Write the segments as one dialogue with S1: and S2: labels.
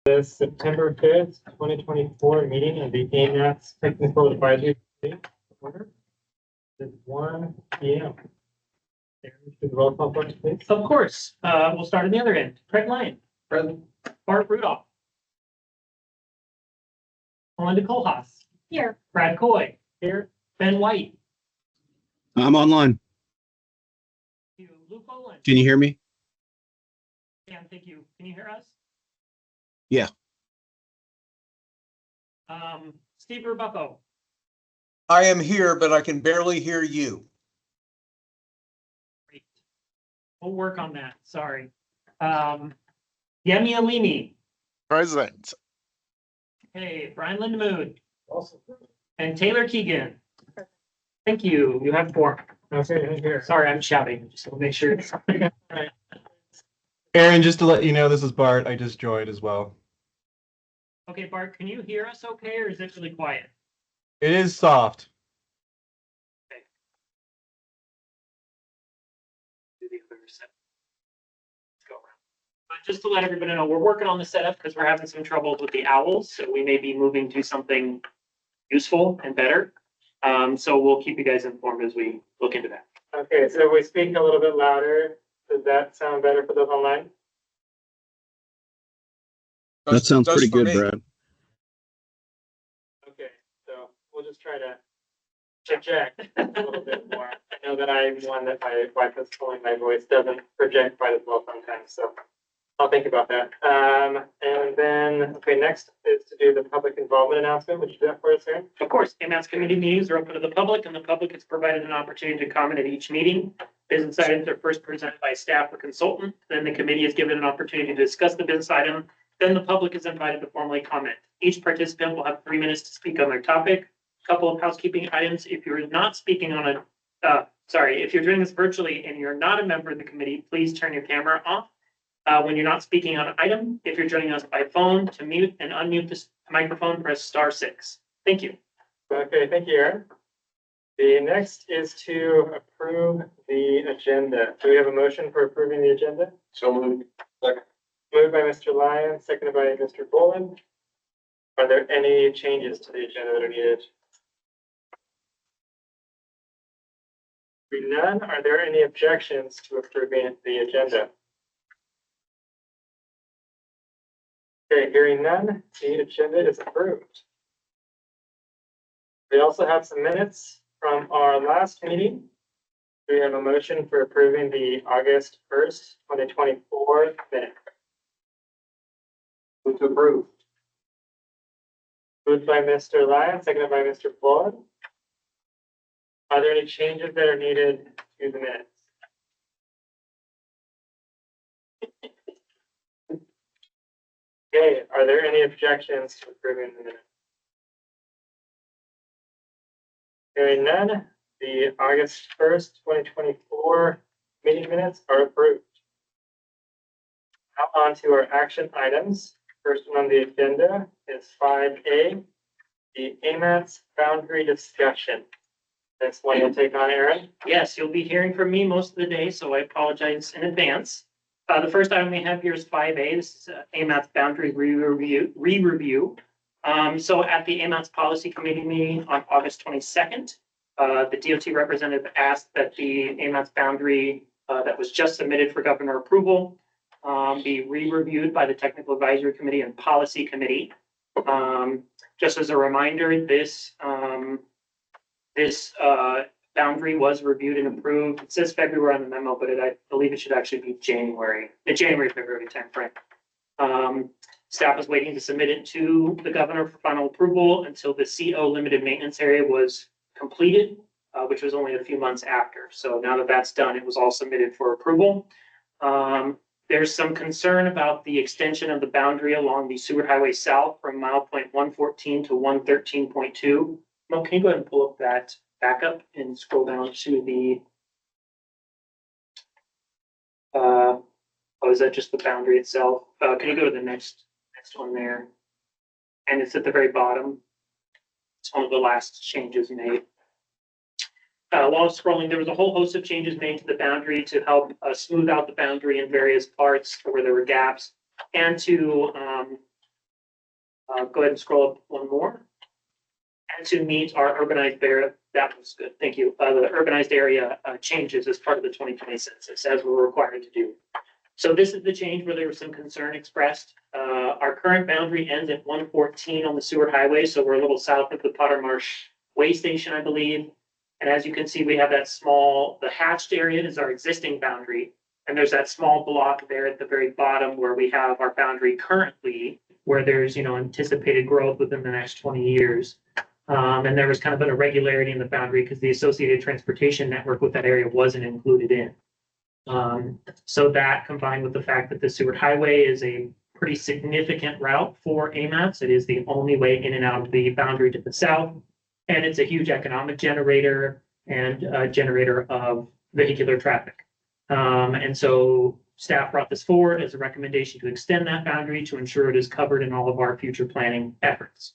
S1: The September 5th, 2024 meeting of the AMATS Technical Advisory Committee. It's 1 p.m. Roll call vote, please.
S2: Of course. We'll start on the other end. Craig Lyon.
S1: Present.
S2: Bart Rudolph. Melinda Kohlhaas.
S3: Here.
S2: Brad Coy. Here. Ben White.
S4: I'm online.
S2: Luke Olin.
S4: Can you hear me?
S2: Dan, thank you. Can you hear us?
S4: Yeah.
S2: Steve Rubucco.
S5: I am here, but I can barely hear you.
S2: Great. We'll work on that. Sorry. Yemi Alimi.
S6: Present.
S2: Hey, Brian Lindemood.
S1: Also.
S2: And Taylor Keegan. Thank you. You have 4.
S1: Okay, here.
S2: Sorry, I'm shouting. Just to make sure.
S7: Aaron, just to let you know, this is Bart. I just joined as well.
S2: Okay, Bart, can you hear us okay, or is it really quiet?
S7: It is soft.
S2: Do the other set. Let's go around. But just to let everybody know, we're working on the setup because we're having some troubles with the owls, so we may be moving to something useful and better. So we'll keep you guys informed as we look into that.
S1: Okay, so if we speak a little bit louder, does that sound better for those online?
S4: That sounds
S5: Does
S4: pretty
S5: for
S4: good,
S5: me.
S4: Brad.
S1: Okay, so we'll just try to project a little bit more. I know that I'm one that my wife is pulling my voice doesn't project quite as well sometimes, so I'll think about that. And then, okay, next is to do the public involvement announcement. Would you do that for us, Aaron?
S2: Of course, AMATS committee meetings are open to the public, and the public is provided an opportunity to comment at each meeting. Business items are first presented by staff or consultant. Then the committee is given an opportunity to discuss the business item. Then the public is invited to formally comment. Each participant will have 3 minutes to speak on their topic. A couple of housekeeping items. If you're not speaking on if you're doing this virtually and you're not a member of the committee, please turn your camera off. When you're not speaking on an item, if you're joining us by phone, to mute and unmute this microphone, press *6. Thank you.
S1: Okay, thank you, Aaron. The next is to approve the agenda. Do we have a motion for approving the agenda?
S5: So moved. Second.
S1: Moved by Mr. Lyon, seconded by Mr. Boland. Are there any changes to the agenda that are needed? Hearing none, are there any objections to approving the agenda? Okay, hearing none, the agenda is approved. We also have some minutes from our last meeting. We have a motion for approving the August 1st, 2024 minute. Move to approve. Moved by Mr. Lyon, seconded by Mr. Boland. Are there any changes that are needed to the minutes? Okay, are there any objections to approving the minutes? Hearing none, the August 1st, 2024 meeting minutes are approved. Now on to our action items. First one on the agenda is 5A, the AMATS boundary discussion. That's one you'll take on, Aaron.
S2: Yes, you'll be hearing from me most of the day, so I apologize in advance. The first item we have here is 5A. This is AMATS boundary re-review. So at the AMATS policy committee meeting on August 22nd, the DOT representative asked that the AMATS boundary that was just submitted for governor approval be re-reviewed by the technical advisory committee and policy committee. Just as a reminder, this boundary was reviewed and approved. It says February on the memo, but I believe it should actually be January, February timeframe. Staff was waiting to submit it to the governor for final approval until the CO limited maintenance area was completed, which was only a few months after. So now that that's done, it was all submitted for approval. There's some concern about the extension of the boundary along the Seward Highway South from mile point 114 to 113.2. Mo, can you go ahead and pull up that backup and scroll down to the, is that just the boundary itself? Can you go to the next one there? And it's at the very bottom. It's one of the last changes made. While scrolling, there was a whole host of changes made to the boundary to help smooth out the boundary in various parts where there were gaps, and to Go ahead and scroll up one more. And to meet our urbanized area, that was good, thank you. The urbanized area changes as part of the 2020 census, as we're required to do. So this is the change where there was some concern expressed. Our current boundary ends at 114 on the Seward Highway, so we're a little south of the Potter Marsh Way Station, I believe. And as you can see, we have that small, the hatched area is our existing boundary. And there's that small block there at the very bottom where we have our boundary currently, where there's, anticipated growth within the next 20 years. And there was kind of an irregularity in the boundary because the associated transportation network with that area wasn't included in. So that combined with the fact that the Seward Highway is a pretty significant route for AMATS. It is the only way in and out of the boundary to the south. And it's a huge economic generator and a generator of vehicular traffic. And so staff brought this forward as a recommendation to extend that boundary to ensure it is covered in all of our future planning efforts.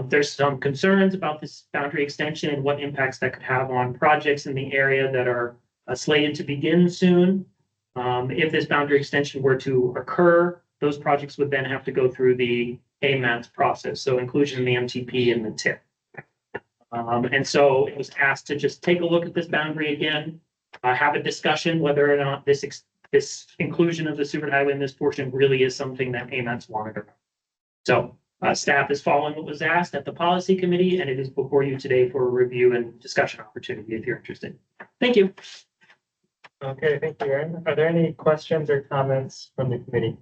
S2: There's some concerns about this boundary extension and what impacts that could have on projects in the area that are slated to begin soon. If this boundary extension were to occur, those projects would then have to go through the AMATS process, so inclusion in the MTP and the TIP. And so it was asked to just take a look at this boundary again, have a discussion whether or not this inclusion of the Seward Highway in this portion really is something that AMATS wanted. So staff is following what was asked at the policy committee, and it is before you today for a review and discussion opportunity if you're interested. Thank you.
S1: Okay, thank you, Aaron. Are there any questions or comments from the committee?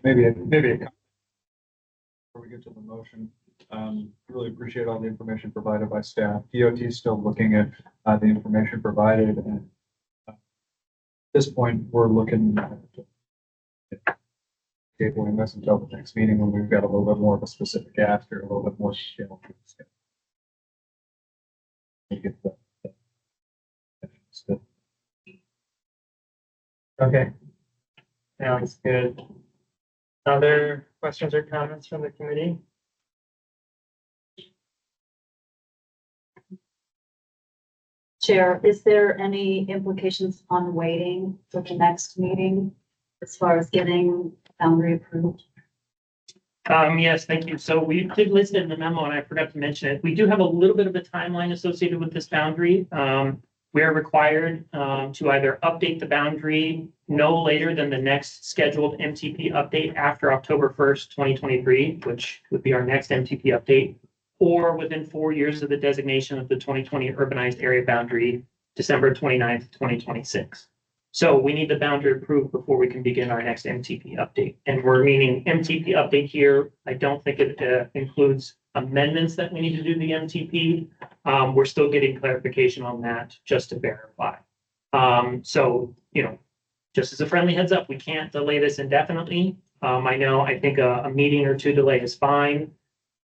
S7: Maybe a comment before we get to the motion. Really appreciate all the information provided by staff. DOT is still looking at the information provided, and at this point, we're looking at tabling this until the next meeting when we've got a little bit more of a specific ask or a little bit more detail.
S1: Okay. Sounds good. Other questions or comments from the committee?
S3: Chair, is there any implications on waiting for the next meeting as far as getting boundary approved?
S2: Yes, thank you. So we did list it in the memo and I forgot to mention it. We do have a little bit of a timeline associated with this boundary. We are required to either update the boundary no later than the next scheduled MTP update after October 1st, 2023, which would be our next MTP update, or within 4 years of the designation of the 2020 urbanized area boundary, December 29th, 2026. So we need the boundary approved before we can begin our next MTP update. And we're meaning MTP update here. I don't think it includes amendments that we need to do to the MTP. We're still getting clarification on that just to verify. So, just as a friendly heads up, we can't delay this indefinitely. I think a meeting or two delay is fine.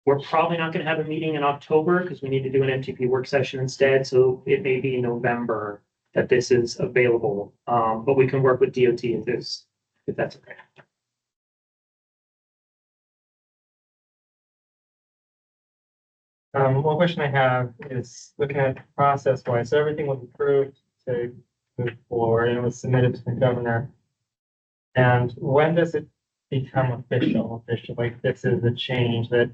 S2: We're probably not going to have a meeting in October because we need to do an MTP work session instead. So it may be November that this is available. But we can work with DOT if that's okay.
S1: One question I have is looking at process-wise. So everything was approved to move forward and it was submitted to the governor. And when does it become official? Like this is a change that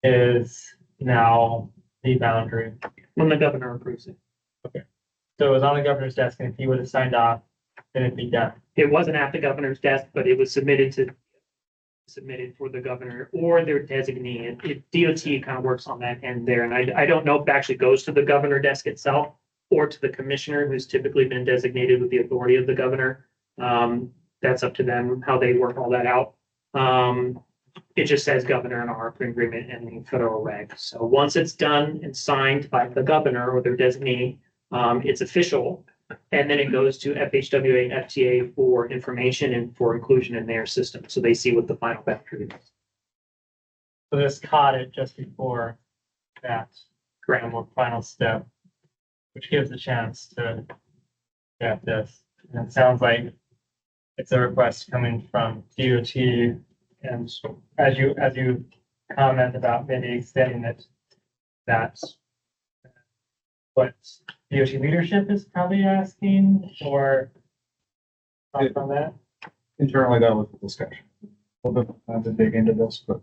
S1: is now the boundary.
S2: When the governor approves it.
S1: So it was on the governor's desk, and if he would have signed off, then it'd be done.
S2: It wasn't at the governor's desk, but it was submitted for the governor or their designee. DOT kind of works on that end there. And I don't know if it actually goes to the governor desk itself or to the commissioner who's typically been designated with the authority of the governor. That's up to them, how they work all that out. It just says governor in our agreement and the federal reg. So once it's done and signed by the governor or their designee, it's official. And then it goes to FHWA, FTA for information and for inclusion in their system. So they see what the final boundary is.
S1: So this caught it just before that final step, which gives a chance to get this. And it sounds like it's a request coming from DOT. And as you comment about maybe extending it, that's what DOT leadership is probably asking, or thoughts on that?
S7: Internally, that was the discussion. A little bit, not to dig into this, but.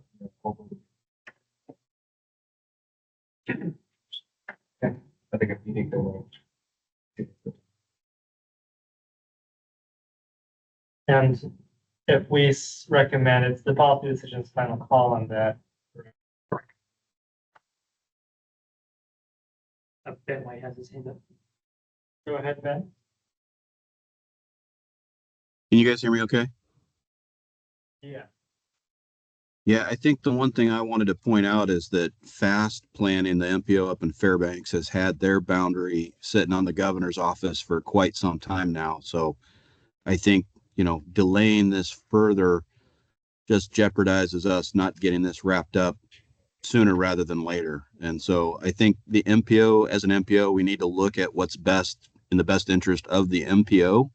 S7: Yeah, I think a meeting will.
S1: And if we recommend, it's the policy decision's final call on that.
S2: Ben White has his hand up.
S1: Go ahead, Ben.
S4: Can you guys hear me okay?
S1: Yeah.
S4: Yeah, I think the one thing I wanted to point out is that Fast Planning, the MPO up in Fairbanks, has had their boundary sitting on the governor's office for quite some time now. So I think, delaying this further just jeopardizes us not getting this wrapped up sooner rather than later. And so I think the MPO, as an MPO, we need to look at what's best in the best interest of the MPO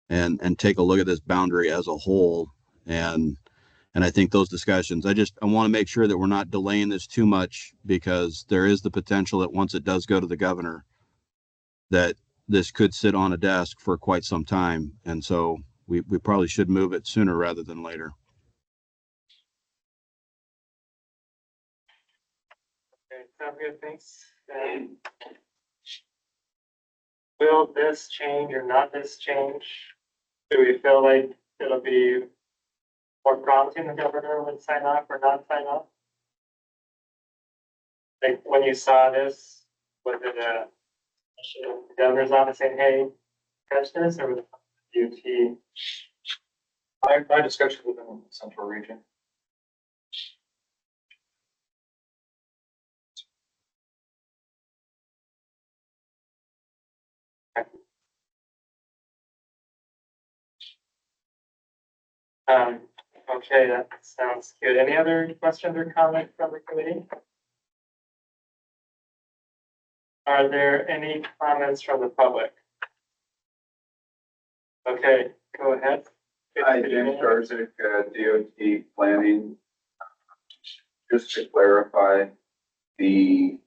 S4: and take a look at this boundary as a whole. And I think those discussions, I want to make sure that we're not delaying this too much, because there is the potential that once it does go to the governor, that this could sit on a desk for quite some time. And so we probably should move it sooner rather than later.
S1: Okay, sounds good, thanks. Will this change or not this change? Do we feel like it'll be more promising the governor would sign off or not sign off? Like when you saw this, was it the governor's office saying, hey, catch this, or was it DOT?
S7: My discussion with them in the central region.
S1: Okay, that sounds good. Any other questions or comments from the committee? Are there any comments from the public? Okay, go ahead.
S6: Hi, James Garzik, DOT Planning. Just to clarify, the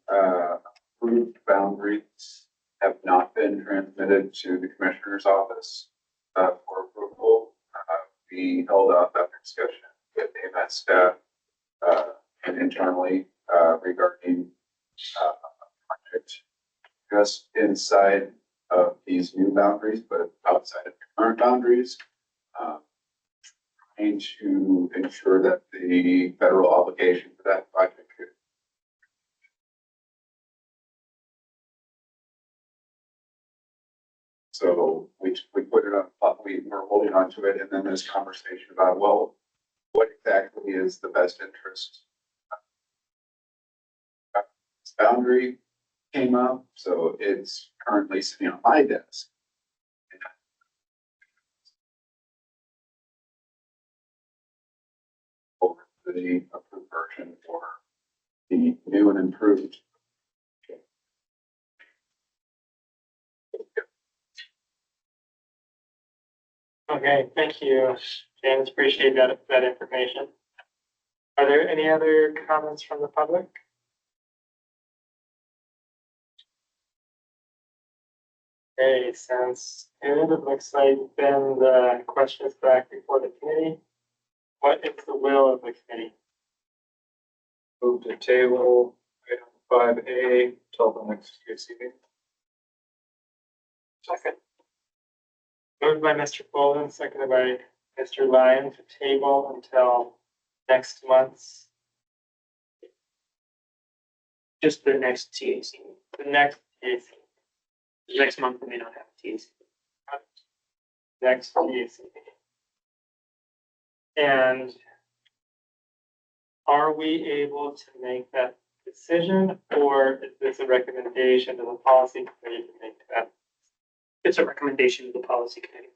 S6: approved boundaries have not been transmitted to the Commissioner's office for approval. We held off after discussion with AMATS staff and internally regarding project just inside of these new boundaries, but outside of the current boundaries. Trying to ensure that the federal obligation for that project could. So we put it on, we were holding on to it, and then there's conversation about, well, what exactly is the best interest? This boundary came up, so it's currently sitting on my desk. Over the approved version for the new and improved.
S1: Okay, thank you, James. Appreciate that information. Are there any other comments from the public? Okay, sounds good. It looks like then the question is back before the committee. What is the will of the committee?
S7: Move to table item 5A till the next TAC meeting.
S1: Second. Moved by Mr. Bolden, seconded by Mr. Lyon to table until next month's,
S2: Just the next TAC.
S1: the next TAC.
S2: Next month we may not have a TAC.
S1: Next TAC. And are we able to make that decision, or is this a recommendation to the policy committee to make that?
S2: It's a recommendation to the policy committee.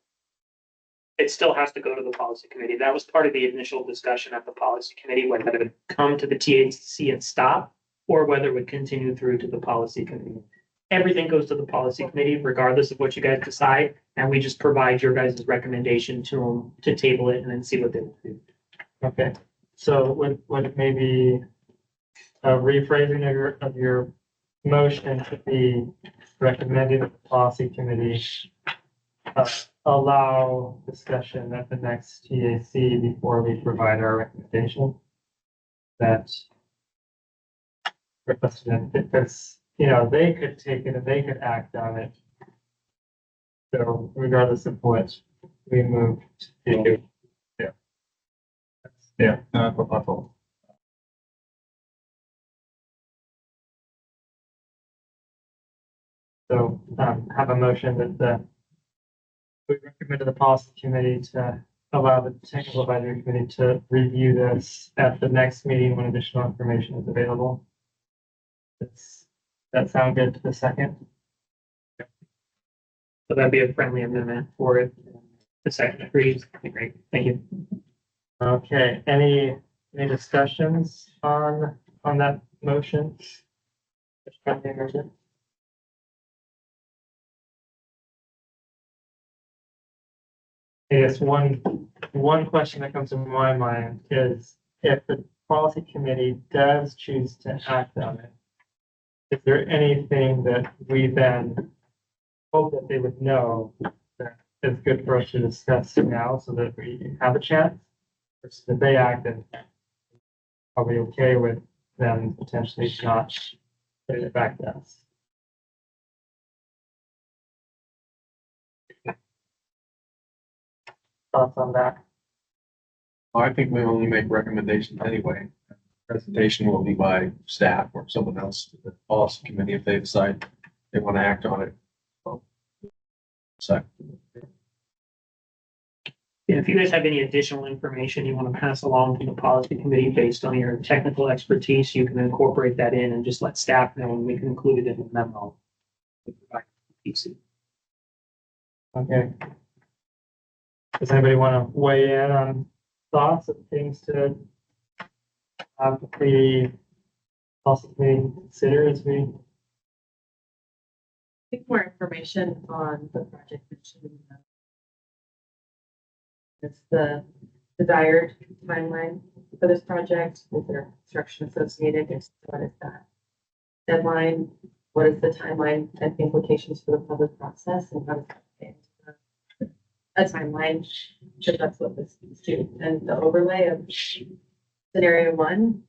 S2: It still has to go to the policy committee. That was part of the initial discussion at the policy committee, whether it would come to the TAC and stop, or whether it would continue through to the policy committee. Everything goes to the policy committee, regardless of what you guys decide, and we just provide your guys' recommendation to them to table it and then see what they will do.
S1: Okay, so would it maybe rephrasing of your motion to be recommended to the policy committee allow discussion at the next TAC before we provide our recommendation. That because, you know, they could take it and they could act on it. So regardless of what we move to do.
S7: Yeah, no, that's helpful.
S1: So, have a motion that we recommend to the policy committee to allow the technical advisory committee to review this at the next meeting when additional information is available. Does that sound good to the second?
S2: So that'd be a friendly amendment for it. The second agrees. Okay, great. Thank you.
S1: Okay, any discussions on that motion? Just friendly amendment? I guess one question that comes to my mind is if the policy committee does choose to act on it, is there anything that we then hope that they would know that is good for us to discuss now so that we have a chance? Or so that they act and are we okay with them potentially not putting it back to us? Thoughts on that?
S8: I think we only make recommendations anyway. Presentation will be by staff or someone else to the policy committee if they decide they want to act on it. So,
S2: If you guys have any additional information you want to pass along to the policy committee based on your technical expertise, you can incorporate that in and just let staff know and we can include it in the memo.
S1: Okay. Does anybody want to weigh in on thoughts of things to have the policy committee consider as we?
S9: I think more information on the project mentioned. It's the desired timeline for this project. Is there construction associated? What is that deadline? What is the timeline and implications for the public process and how does that fit into a timeline? Because that's what this is to. And the overlay of scenario 1,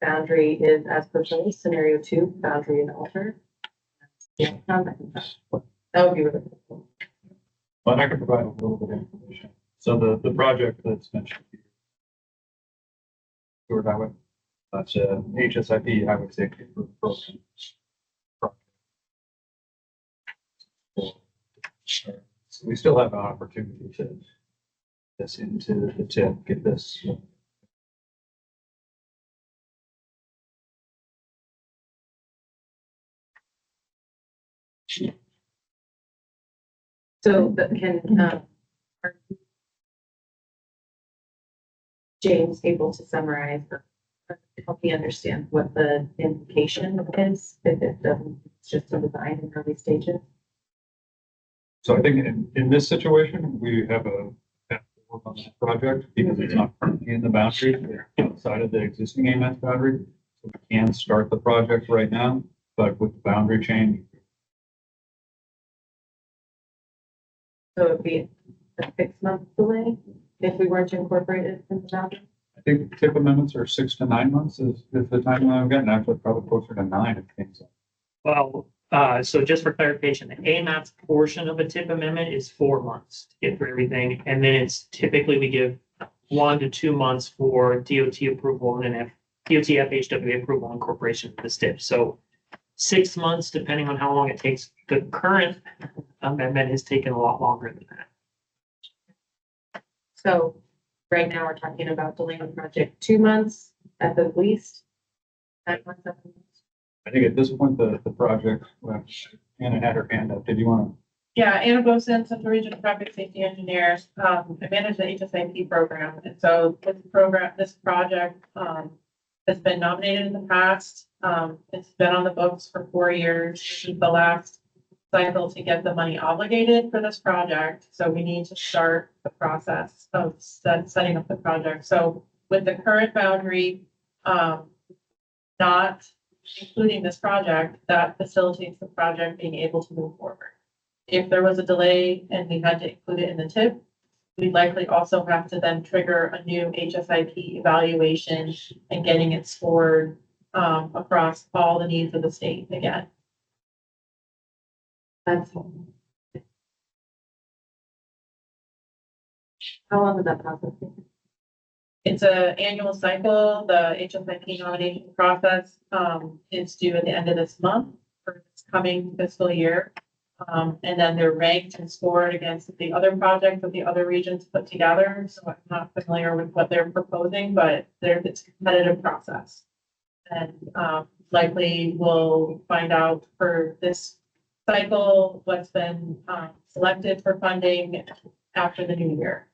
S9: boundary is as proposed. Scenario 2, boundary is altered. Yeah, that would be really helpful.
S7: But I can provide a little bit of information. So the project that's mentioned here, Culvert Highway, that's a HSIP highway safety program. So we still have an opportunity to this into the tip, get this.
S9: So that can, are James able to summarize or help me understand what the implication is if it doesn't, it's just a design in early stages?
S7: So I think in this situation, we have a path to work on that project because it's not currently in the boundary, they're outside of the existing AMATS boundary. So we can start the project right now, but with the boundary change.
S9: So it'd be a 6-month delay if we were to incorporate it in the boundary?
S7: I think tip amendments are 6 to 9 months is the timeline I'm getting, actually probably closer to 9 if things.
S2: Well, so just for clarification, the AMATS portion of a TIP amendment is 4 months to get through everything. And then it's typically we give 1 to 2 months for DOT approval and then DOT FHWA approval and incorporation of the STIP. So 6 months, depending on how long it takes. The current amendment has taken a lot longer than that.
S9: So right now we're talking about delaying the project 2 months at the least. 9 months at the least.
S7: I think at this point, the project, well, Anna had her hand up. Did you want to?
S10: Yeah, Anna Boson, Central Region Traffic Safety Engineers. I manage the HSIP program. And so this project, has been nominated in the past. It's been on the books for 4 years. This is the last cycle to get the money obligated for this project. So we need to start the process of setting up the project. So with the current boundary, not including this project, that facilitates the project being able to move forward. if there was a delay and we had to include it in the TIP, we'd likely also have to then trigger a new HSIP evaluation and getting it scored across all the needs of the state again.
S9: That's. How long would that process take?
S10: It's an annual cycle. The HSIP nomination process is due at the end of this month for this coming fiscal year. And then they're ranked and scored against the other projects that the other regions put together. So I'm not familiar with what they're proposing, but it's a competitive process. And likely we'll find out for this cycle what's been selected for funding after the new year.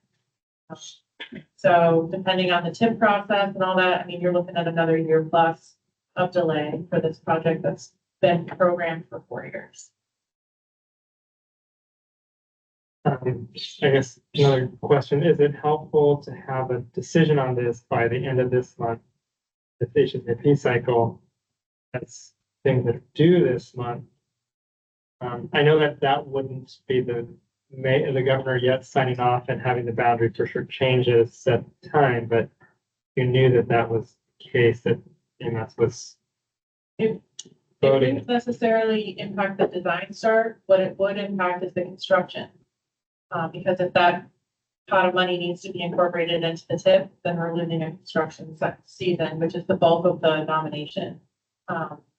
S10: So depending on the TIP process and all that, I mean, you're looking at another year plus of delay for this project that's been programmed for 4 years.
S1: I guess another question, is it helpful to have a decision on this by the end of this month? The HSIP cycle, that's things that are due this month. I know that wouldn't be the governor yet signing off and having the boundary for sure changes at the time, but you knew that was the case, that AMATS was
S10: It
S1: voting.
S10: wouldn't necessarily impact the design start. What it would impact is the construction. Because if that pot of money needs to be incorporated into the TIP, then we're losing a construction season, which is the bulk of the nomination.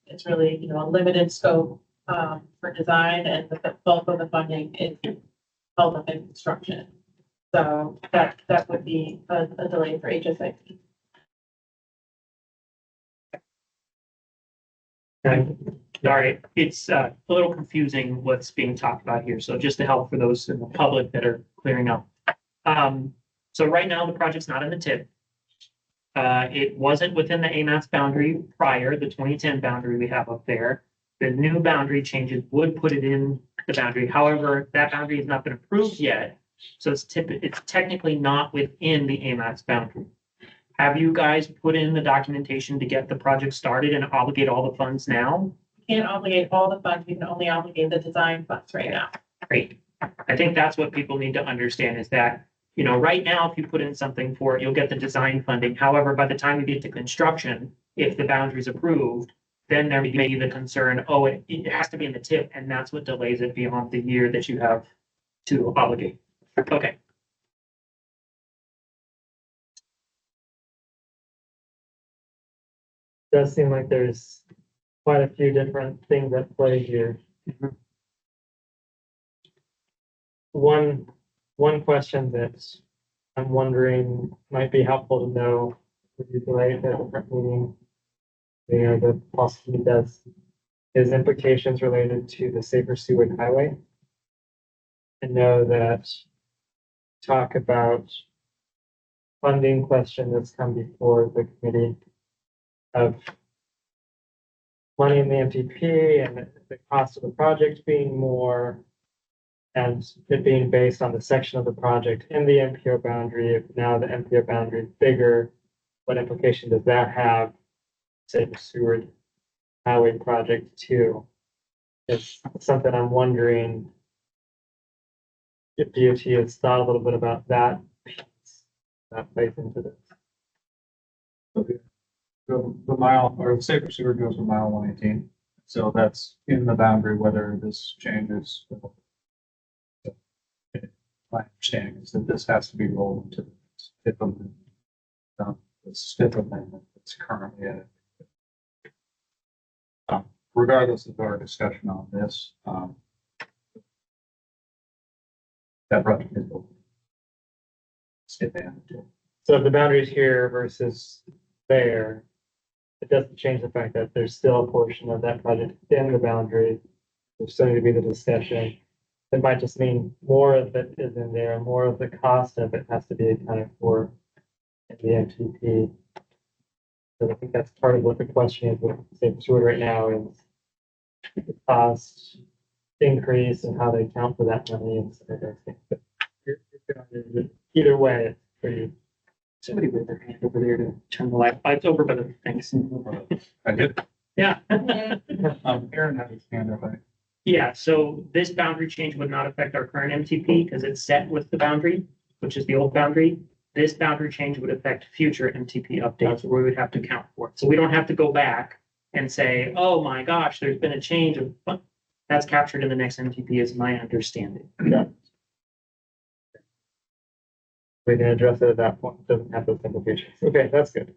S10: It's really, a limited scope for design, and the bulk of the funding is held up in construction. So that would be a delay for HSIP.
S2: Sorry, it's a little confusing what's being talked about here. So just to help for those in the public that are clearing up. So right now, the project's not in the TIP. It wasn't within the AMATS boundary prior, the 2010 boundary we have up there. The new boundary changes would put it in the boundary. However, that boundary has not been approved yet. So it's technically not within the AMATS boundary. Have you guys put in the documentation to get the project started and obligate all the funds now?
S10: We can't obligate all the funds. We can only obligate the design funds right now.
S2: Great. I think that's what people need to understand is that, right now, if you put in something for it, you'll get the design funding. However, by the time you get to construction, if the boundary is approved, then there may be the concern, it has to be in the TIP, and that's what delays it beyond the year that you have to obligate. Okay.
S1: Does seem like there's quite a few different things at play here. One question that I'm wondering might be helpful to know, if you delay at a different meeting, the possibility is implications related to the Safer Seward Highway. I know that talk about funding question that's come before the committee of money in the MTP and the cost of the project being more, and it being based on the section of the project in the MPO boundary. If now the MPO boundary is bigger, what implication does that have, say, the Seward Highway project too? It's something I'm wondering if DOT has thought a little bit about that piece that plays into this.
S7: The mile, or the Safer Seward goes to mile 118. So that's in the boundary, whether this changes. My understanding is that this has to be rolled into the STIP amendment. The STIP amendment that's currently in it. Regardless of our discussion on this, that project is open. STIP amendment.
S1: So if the boundary is here versus there, it doesn't change the fact that there's still a portion of that project in the boundary. There's still going to be the discussion. It might just mean more of it is in there, more of the cost of it has to be accounted for in the MTP. So I think that's part of what the question is with Safer Seward right now is the cost increase and how they account for that money and stuff like that. But either way, it's pretty.
S2: Somebody with their hand over there to turn the lights over, but thanks.
S7: I did.
S2: Yeah.
S7: Aaron had his hand up.
S2: Yeah, so this boundary change would not affect our current MTP because it's set with the boundary, which is the old boundary. This boundary change would affect future MTP updates where we would have to account for it. So we don't have to go back and say, oh my gosh, there's been a change of, that's captured in the next MTP is my understanding.
S1: We can address it at that point. It doesn't have those implications. Okay, that's good.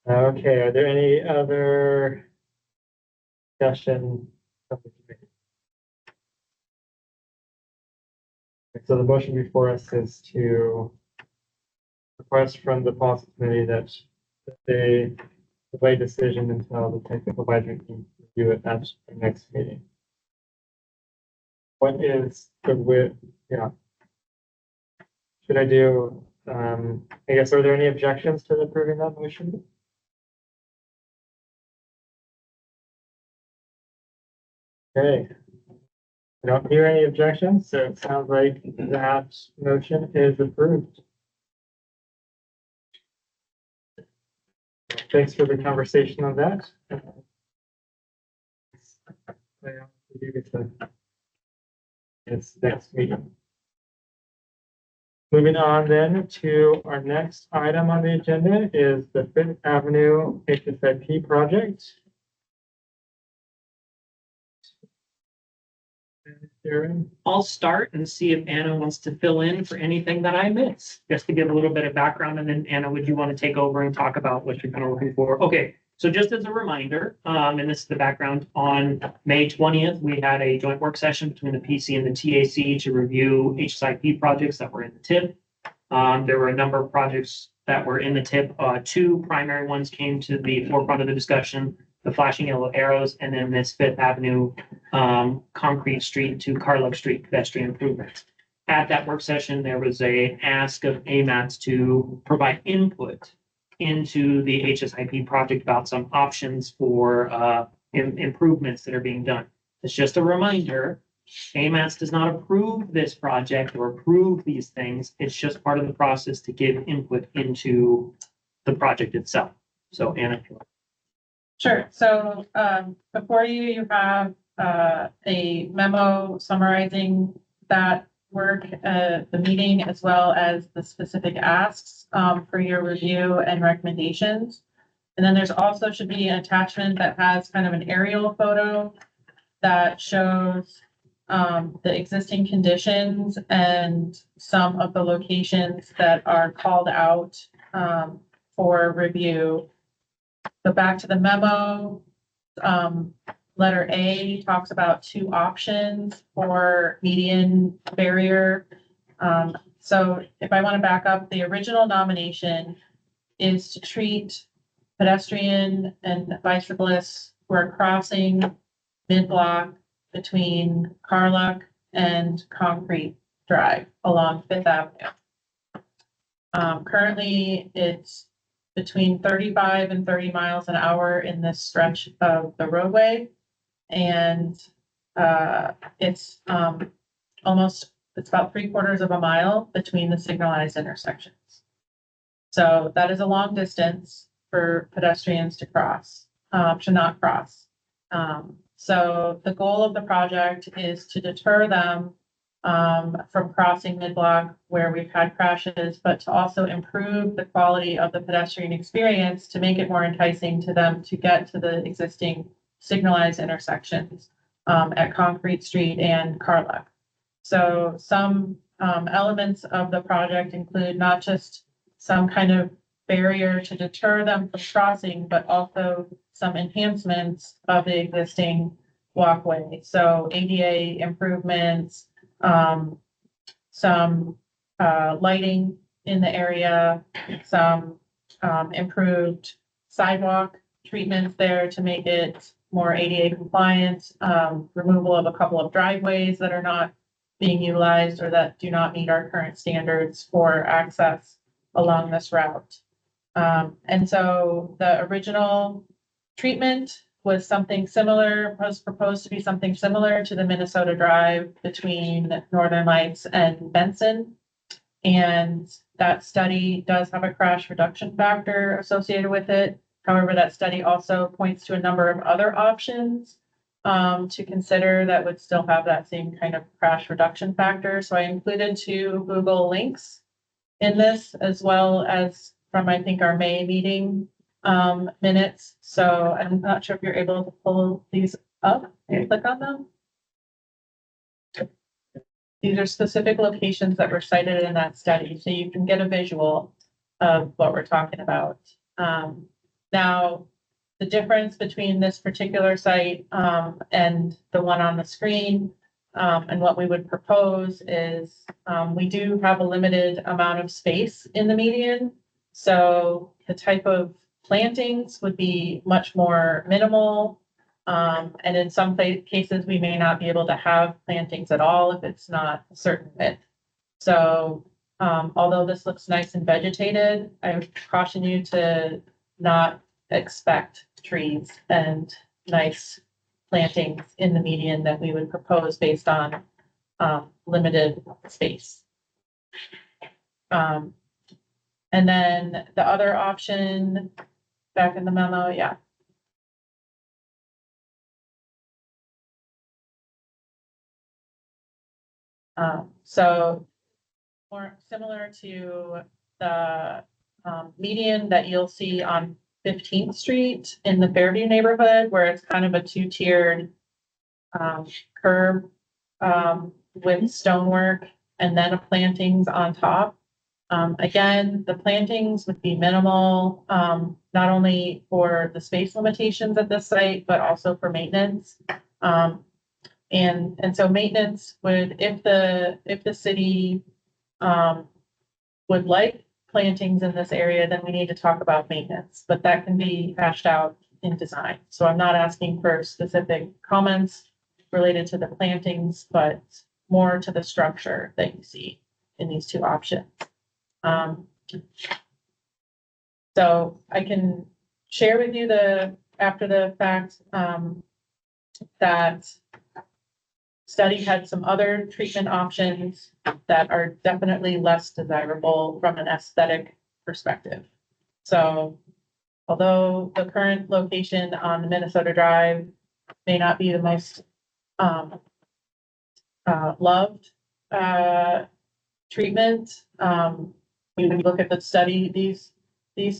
S1: Okay, are there any other discussion? So the motion before us is to request from the policy committee that they delay decision until the technical advisory can review it at the next meeting. What is the width? Yeah. Should I do, I guess, are there any objections to approving that motion? Okay. I don't hear any objections, so it sounds like that motion is approved. Thanks for the conversation on that. It's next meeting. Moving on then to our next item on the agenda is the Fifth Avenue HSIP project. Sharon?
S2: I'll start and see if Anna wants to fill in for anything that I miss, just to give a little bit of background. And then Anna, would you want to take over and talk about what you're kind of looking for? Okay, so just as a reminder, and this is the background, on May 20th, we had a joint work session between the PC and the TAC to review HSIP projects that were in the TIP. There were a number of projects that were in the TIP. Two primary ones came to the forefront of the discussion: the flashing yellow arrows, and then this Fifth Avenue concrete street to Carluck Street pedestrian improvements. At that work session, there was a ask of AMATS to provide input into the HSIP project about some options for improvements that are being done. It's just a reminder, AMATS does not approve this project or approve these things. It's just part of the process to give input into the project itself. So Anna.
S10: Sure. So before you have a memo summarizing that work, the meeting, as well as the specific asks for your review and recommendations. And then there's also should be an attachment that has kind of an aerial photo that shows the existing conditions and some of the locations that are called out for review. Go back to the memo. Letter A talks about two options for median barrier. So if I want to back up, the original nomination is to treat pedestrian and bicyclists who are crossing mid-block between Carluck and Concrete Drive along Fifth Avenue. Currently, it's between 35 and 30 miles an hour in this stretch of the roadway. And it's about 3/4 of a mile between the signalized intersections. So that is a long distance for pedestrians to cross, to not cross. So the goal of the project is to deter them from crossing mid-block where we've had crashes, but to also improve the quality of the pedestrian experience to make it more enticing to them to get to the existing signalized intersections at Concrete Street and Carluck. So some elements of the project include not just some kind of barrier to deter them from crossing, but also some enhancements of the existing walkway. So ADA improvements, some lighting in the area, some improved sidewalk treatments there to make it more ADA compliant, removal of a couple of driveways that are not being utilized or that do not meet our current standards for access along this route. And so the original treatment was something similar, was proposed to be something similar to the Minnesota Drive between Northern Lights and Benson. And that study does have a crash reduction factor associated with it. However, that study also points to a number of other options to consider that would still have that same kind of crash reduction factor. So I included 2 Google links in this, as well as from, I think, our May meeting minutes. So I'm not sure if you're able to pull these up and click on them. These are specific locations that were cited in that study, so you can get a visual of what we're talking about. Now, the difference between this particular site and the one on the screen and what we would propose is we do have a limited amount of space in the median. So the type of plantings would be much more minimal. And in some cases, we may not be able to have plantings at all if it's not a certain width. So although this looks nice and vegetated, I would caution you to not expect trees and nice plantings in the median that we would propose based on limited space. And then the other option back in the memo, yeah. So more similar to the median that you'll see on 15th Street in the Fairview neighborhood, where it's kind of a 2-tiered curb with stonework and then a plantings on top. Again, the plantings would be minimal, not only for the space limitations at this site, but also for maintenance. And so maintenance would, if the city would like plantings in this area, then we need to talk about maintenance, but that can be hashed out in design. So I'm not asking for specific comments related to the plantings, but more to the structure that you see in these 2 options. So I can share with you after the fact that study had some other treatment options that are definitely less desirable from an aesthetic perspective. So although the current location on the Minnesota Drive may not be the most loved treatment, when we look at the study, these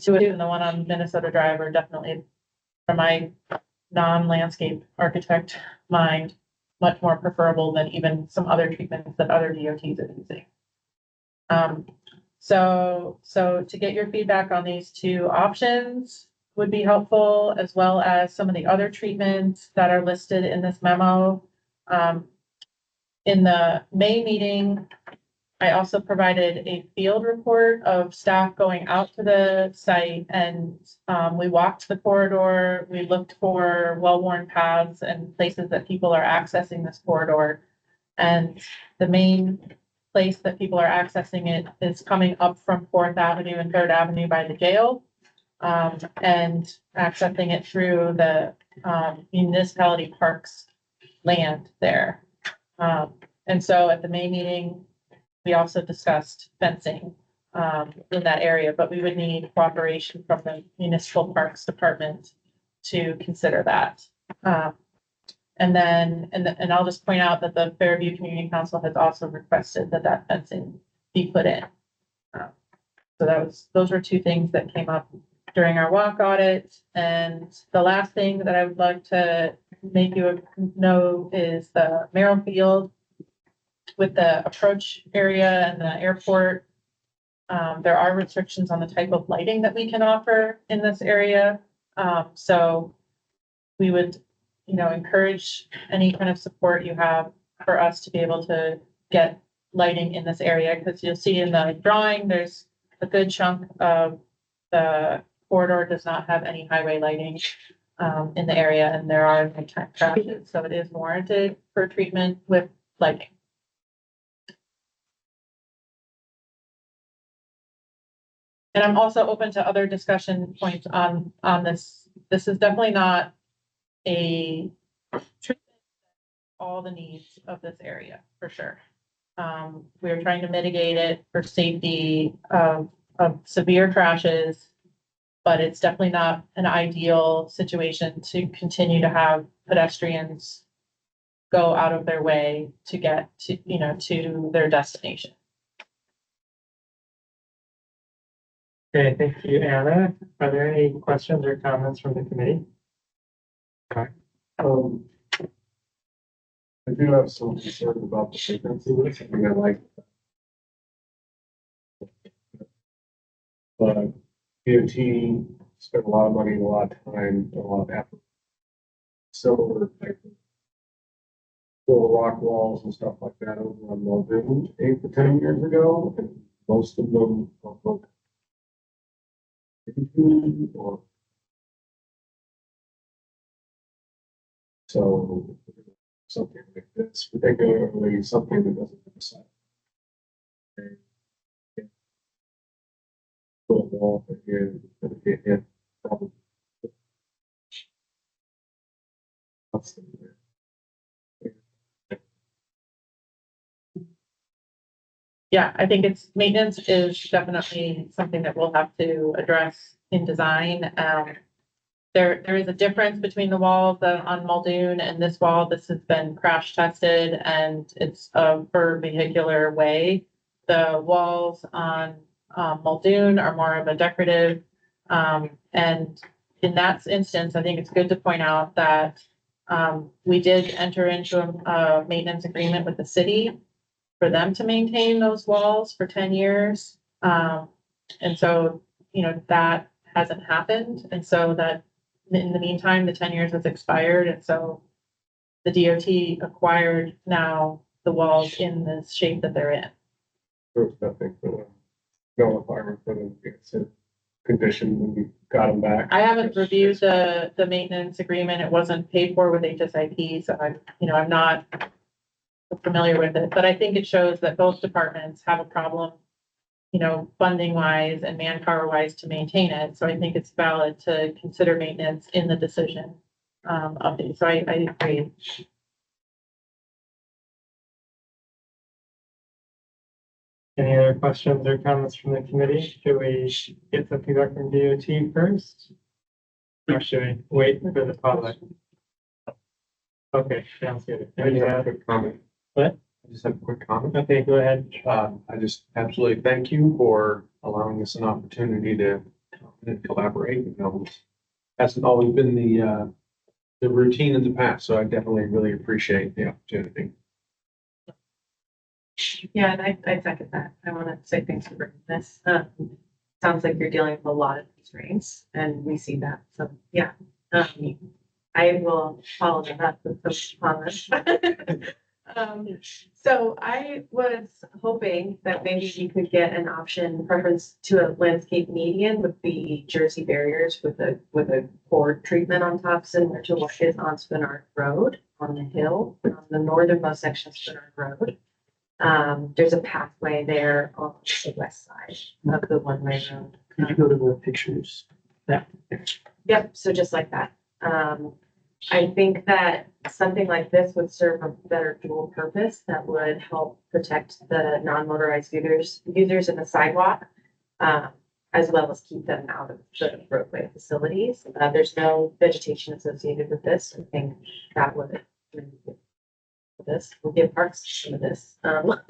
S10: 2 and the one on Minnesota Drive are definitely, from my non-landscape architect mind, much more preferable than even some other treatments that other DOTs are using. So to get your feedback on these 2 options would be helpful, as well as some of the other treatments that are listed in this memo. In the May meeting, I also provided a field report of staff going out to the site, and we walked the corridor. We looked for well-worn paths and places that people are accessing this corridor. And the main place that people are accessing it is coming up from 4th Avenue and 3rd Avenue by the jail, and accessing it through the municipality parks land there. And so at the May meeting, we also discussed fencing in that area, but we would need cooperation from the municipal parks department to consider that. And I'll just point out that the Fairview Community Council has also requested that fencing be put in. So those were 2 things that came up during our walk audit. And the last thing that I would like to make you know is the Merrill Field. With the approach area and the airport, there are restrictions on the type of lighting that we can offer in this area. So we would, encourage any kind of support you have for us to be able to get lighting in this area, because you'll see in the drawing, there's a good chunk of the corridor does not have any highway lighting in the area, and there are nighttime crashes, so it is warranted for treatment with lighting. And I'm also open to other discussion points on this. This is definitely not a treatment all the needs of this area, for sure. We're trying to mitigate it for safety of severe crashes, but it's definitely not an ideal situation to continue to have pedestrians go out of their way to get to, you know, to their destination.
S1: Okay, thank you, Anna. Are there any questions or comments from the committee?
S8: I do have some concern about the frequency of this. I mean, I like. But DOT spent a lot of money, a lot of time, a lot of effort. So, like, full rock walls and stuff like that over on Muldoon 8 to 10 years ago, and most of them are broken. Or so something like this, particularly something that doesn't have a side. Full wall again, it probably.
S10: Yeah, I think it's maintenance is definitely something that we'll have to address in design. There is a difference between the walls on Muldoon and this wall. This has been crash tested and it's for vehicular way. The walls on Muldoon are more of a decorative. And in that instance, I think it's good to point out that we did enter into a maintenance agreement with the city for them to maintain those walls for 10 years. And so, you know, that hasn't happened. And so that in the meantime, the 10 years has expired. And so the DOT acquired now the walls in the shape that they're in.
S8: There's nothing for them. No requirement for them to get condition when we got them back.
S10: I haven't reviewed the maintenance agreement. It wasn't paid for with HSIP. So I'm not familiar with it, but I think it shows that both departments have a problem, you know, funding wise and manpower wise to maintain it. So I think it's valid to consider maintenance in the decision of these. So I agree.
S1: Any other questions or comments from the committee? Should we get some feedback from DOT first? Or should we wait for the public? Okay, sounds good.
S8: I just have a quick comment.
S1: What?
S8: I just have a quick comment.
S1: Okay, go ahead.
S8: I just absolutely thank you for allowing us an opportunity to collaborate. You know, hasn't always been the routine in the past, so I definitely really appreciate the opportunity.
S9: Yeah, and I second that. I want to say thanks for bringing this. Sounds like you're dealing with a lot of constraints and we see that. So, yeah. I will follow that up with some comments. So I was hoping that maybe you could get an option preference to a landscape median with the Jersey barriers with a cord treatment on top, similar to what is on Spinard Road on the hill, on the northernmost section of Spinard Road. There's a pathway there on the west side of the one-way road.
S2: Could you go to the pictures?
S9: Yep, so just like that. I think that something like this would serve a better dual purpose that would help protect the non-motorized users in the sidewalk, as well as keep them out of the roadway facilities. There's no vegetation associated with this. I think that would we'll give parks some of this. For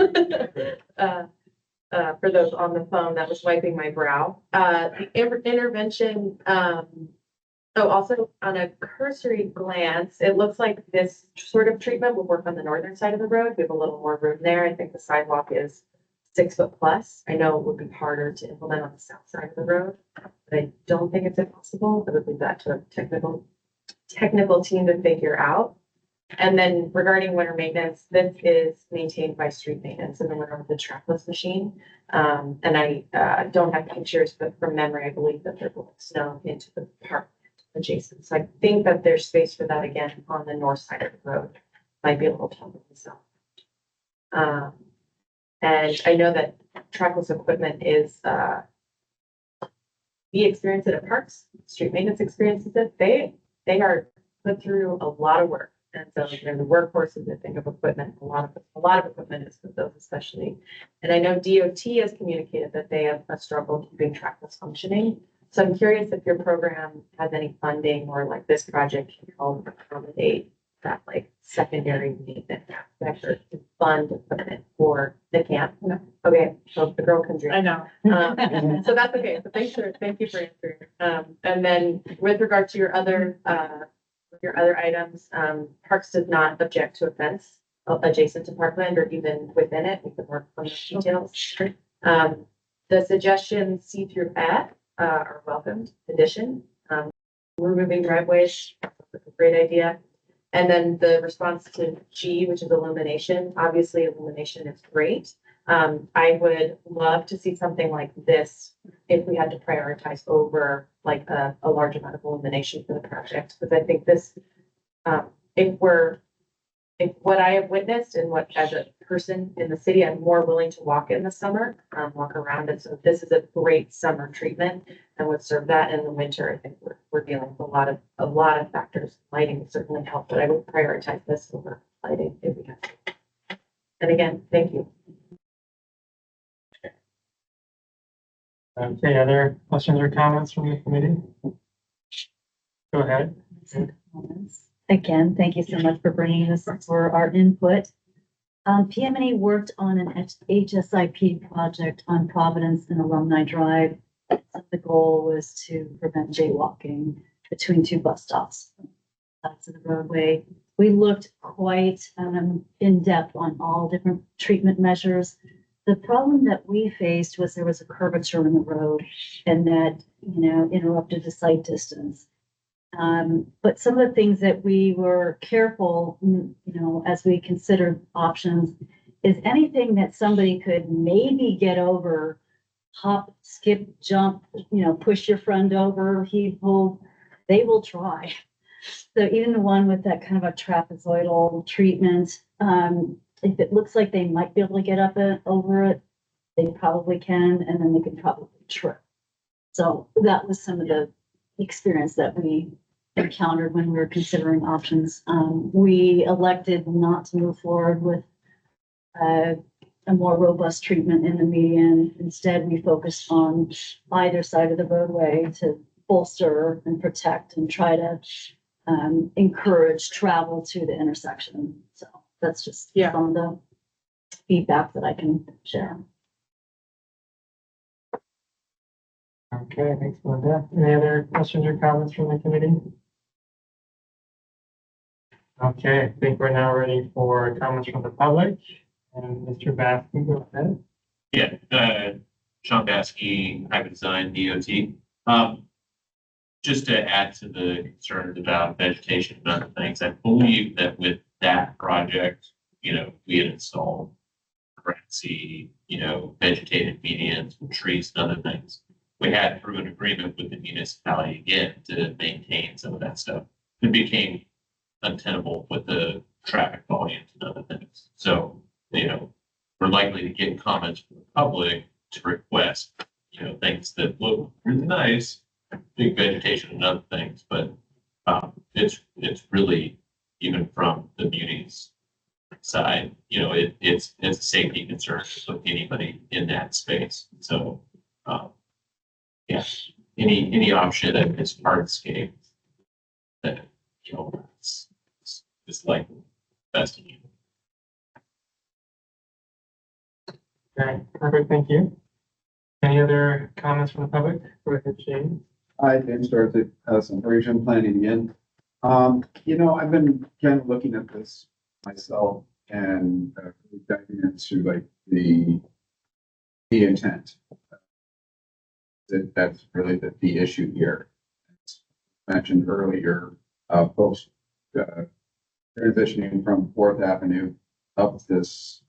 S9: those on the phone, that was wiping my brow. The intervention. Also on a cursory glance, it looks like this sort of treatment will work on the northern side of the road. We have a little more room there. I think the sidewalk is 6 foot plus. I know it would be harder to implement on the south side of the road, but I don't think it's impossible. I would leave that to a technical team to figure out. And then regarding winter maintenance, this is maintained by street maintenance in the winter with the trackless machine. And I don't have pictures, but from memory, I believe that they're blowing snow into the park adjacent. So I think that there's space for that again on the north side of the road. Might be a little tougher than south. And I know that trackless equipment is, we experience it at parks, street maintenance experiences it. They are put through a lot of work. And so the workforces that think of equipment, a lot of equipment is with those especially. And I know DOT has communicated that they have a struggle keeping trackless functioning. So I'm curious if your program has any funding or like this project can help accommodate that like secondary maintenance aspect or to fund equipment for the camp. Okay, so the girl can
S10: I
S9: dream.
S10: know.
S9: So that's okay. So thank you for answering. And then with regard to your other items, Parks does not object to a fence adjacent to parkland or even within it. We can work on the details. The suggestions C through F are welcomed. Addition, removing driveways, that's a great idea. And then the response to G, which is illumination. Obviously, illumination is great. I would love to see something like this if we had to prioritize over like a large amount of illumination for the project. Because I think this, if what I have witnessed and what as a person in the city, I'm more willing to walk in the summer, walk around. And so this is a great summer treatment and would serve that. In the winter, I think we're dealing with a lot of factors. Lighting would certainly help, but I would prioritize this over lighting if we have to. And again, thank you.
S1: Okay, other questions or comments from the committee? Go ahead.
S3: Again, thank you so much for bringing this for our input. PM&E worked on an HSIP project on Providence and Alumni Drive. The goal was to prevent jaywalking between two bus stops. That's the roadway. We looked quite in depth on all different treatment measures. The problem that we faced was there was a curvature in the road and that, interrupted the sight distance. But some of the things that we were careful, as we considered options, is anything that somebody could maybe get over, hop, skip, jump, push your friend over, they will try. So even the one with that kind of a trapezoidal treatment, if it looks like they might be able to get up over it, they probably can, and then they can probably trip. So that was some of the experience that we encountered when we were considering options. We elected not to move forward with a more robust treatment in the median. Instead, we focused on either side of the roadway to bolster and protect and try to encourage travel to the intersection. So that's just some of the feedback that I can share.
S1: Okay, thanks, Linda. Any other questions or comments from the committee? Okay, I think we're now ready for comments from the public. And Mr. Baskin, go ahead.
S11: Yeah, Sean Baskey, Private Design, DOT. Just to add to the concerns about vegetation and other things, I believe that with that project, we had installed parentheses, vegetated medians, trees and other things. We had through an agreement with the municipality again to maintain some of that stuff. It became untenable with the traffic volumes and other things. So, we're likely to get comments from the public to request, things that look really nice, big vegetation and other things, but it's really, even from the munis side, it's a safety concern to put anybody in that space. So, any option that is hardscape that, is likely best.
S1: Okay, perfect, thank you. Any other comments from the public? Go ahead, Shane.
S6: Hi, James Dorothy, some region planning again. I've been kind of looking at this myself and diving into like the intent. That's really the issue here. As mentioned earlier, folks transitioning from 4th Avenue up this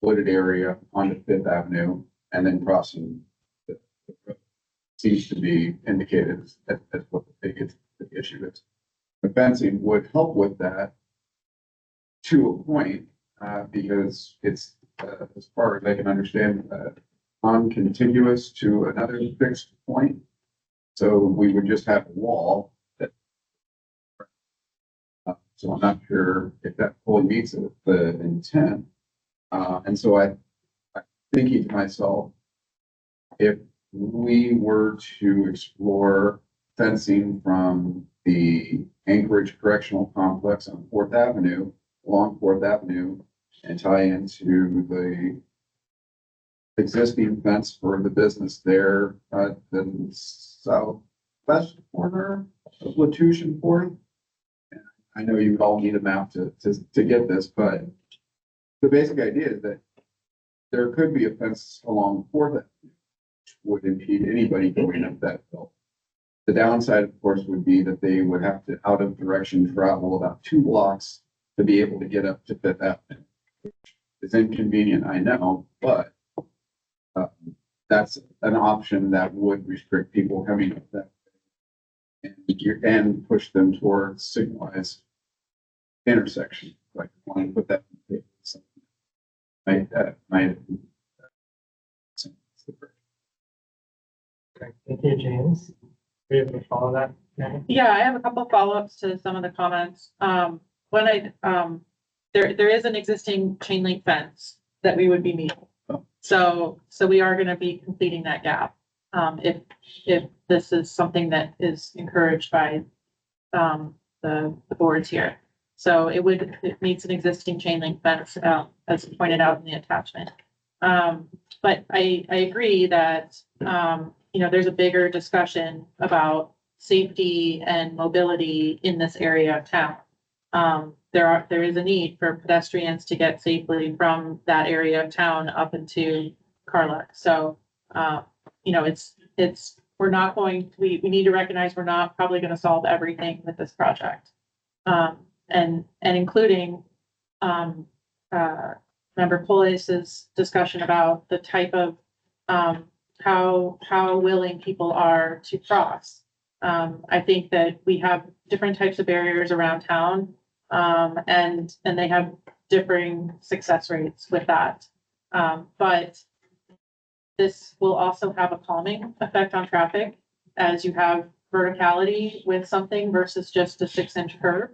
S6: wooded area onto 5th Avenue and then crossing the road seems to be indicated as what the biggest issue is. The fencing would help with that to a point because it's as far as I can understand non-contiguous to another fixed point. So we would just have a wall that. So I'm not sure if that fully meets the intent. And so I'm thinking to myself, if we were to explore fencing from the Anchorage Correctional Complex on Fourth Avenue, along Fourth Avenue, and tie into the existing fence for the business there at the southwest corner of Latouche and Fourth. And I know you all need a map to get this, but the basic idea is that there could be a fence along Fourth Avenue, which would impede anybody going up that hill. The downside, of course, would be that they would have to out of direction travel about 2 blocks to be able to get up to Fifth Avenue. It's inconvenient, I know, but that's an option that would restrict people coming up that way and push them towards signalized intersection. Like, I want to put that in the might
S1: Okay, thank you, James. We have to follow that. Okay.
S10: Yeah, I have a couple follow-ups to some of the comments. There is an existing chain link fence that we would be meeting. So we are gonna be completing that gap. If this is something that is encouraged by, the boards here. So it meets an existing chain link fence, as pointed out in the attachment. But I agree that, there's a bigger discussion about safety and mobility in this area of town. There is a need for pedestrians to get safely from that area of town up into Carluck. So, we need to recognize we're not probably going to solve everything with this project. And including, Member Polis's discussion about the type of, how willing people are to cross. I think that we have different types of barriers around town, and they have differing success rates with that. But this will also have a calming effect on traffic as you have verticality with something versus just a 6-inch curve.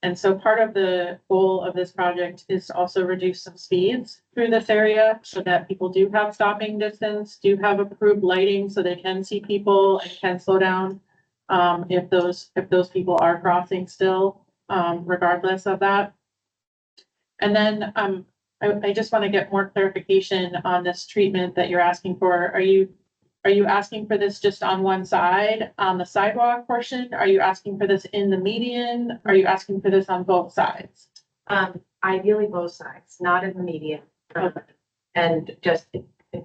S10: And so part of the goal of this project is to also reduce some speeds through this area so that people do have stopping distance, do have approved lighting so they can see people and can slow down if those people are crossing still, regardless of that. And then I just want to get more clarification on this treatment that you're asking for. Are you asking for this just on one side, on the sidewalk portion? Are you asking for this in the median? Are you asking for this on both sides?
S9: Ideally both sides, not in the median. And just, can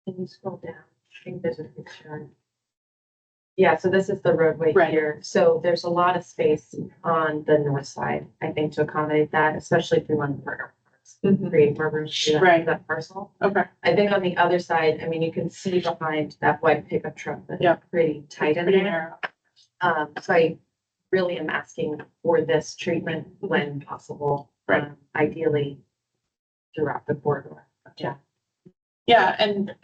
S9: you scroll down? I think there's a picture. Yeah, so this is the roadway
S10: Right.
S9: here. So there's a lot of space on the north side, I think, to accommodate that, especially if we want to partner. Create more room to do that,
S10: Right.
S9: that parcel.
S10: Okay.
S9: I think on the other side, I mean, you can see behind that white pickup truck, that's
S10: Yeah.
S9: pretty tight in
S10: Pretty
S9: there.
S10: narrow.
S9: So I really am asking for this treatment when possible.
S10: Right.
S9: Ideally throughout the corridor. Yeah.
S10: Yeah, and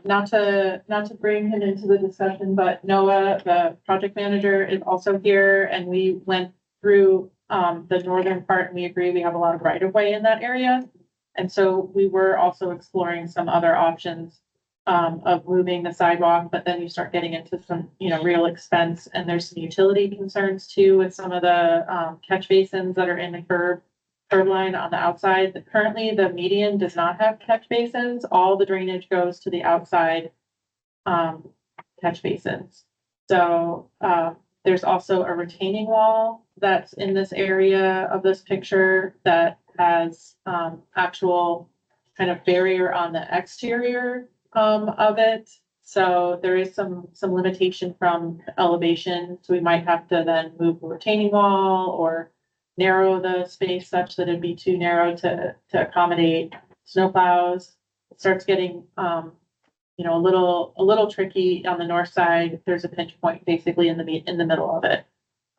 S10: not to bring him into the discussion, but Noah, the project manager, is also here, and we went through the northern part, and we agree we have a lot of right of way in that area. And so we were also exploring some other options of moving the sidewalk, but then you start getting into some, real expense, and there's some utility concerns too with some of the catch basins that are in the curb line on the outside. Currently, the median does not have catch basins. All the drainage goes to the outside catch basins. So there's also a retaining wall that's in this area of this picture that has actual kind of barrier on the exterior of it. So there is some limitation from elevation. So we might have to then move the retaining wall or narrow the space such that it'd be too narrow to accommodate snowplows. It starts getting, a little tricky on the north side. There's a pinch point basically in the middle of it.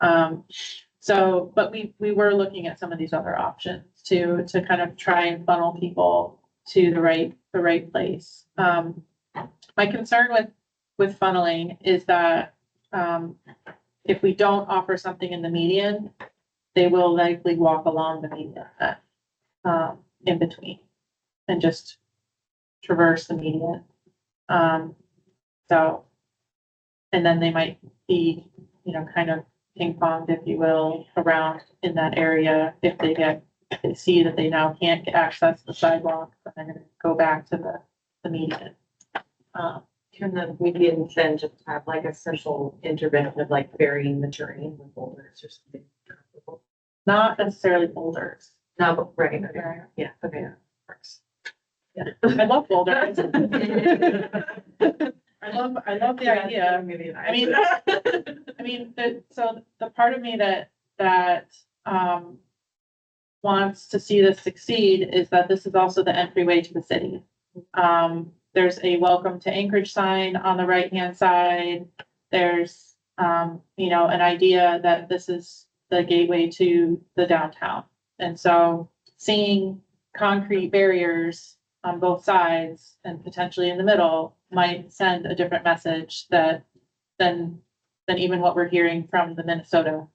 S10: But we were looking at some of these other options to kind of try and funnel people to the right place. My concern with funneling is that if we don't offer something in the median, they will likely walk along the median in between and just traverse the median. So, and then they might be, you know, kind of ping ponged, if you will, around in that area if they see that they now can't access the sidewalk, but they're gonna go back to the median.
S9: Can the median then just have like a central intervention of like burying the terrain with boulders or something?
S10: Not necessarily boulders.
S9: No, but right, okay, yeah, okay.
S10: Yeah, I love boulders. I love the idea. I mean, so the part of me that wants to see this succeed is that this is also the entryway to the city. There's a welcome to Anchorage sign on the right-hand side. There's, you know, an idea that this is the gateway to the downtown. And so seeing concrete barriers on both sides and potentially in the middle might send a different message than even what we're hearing from the Minnesota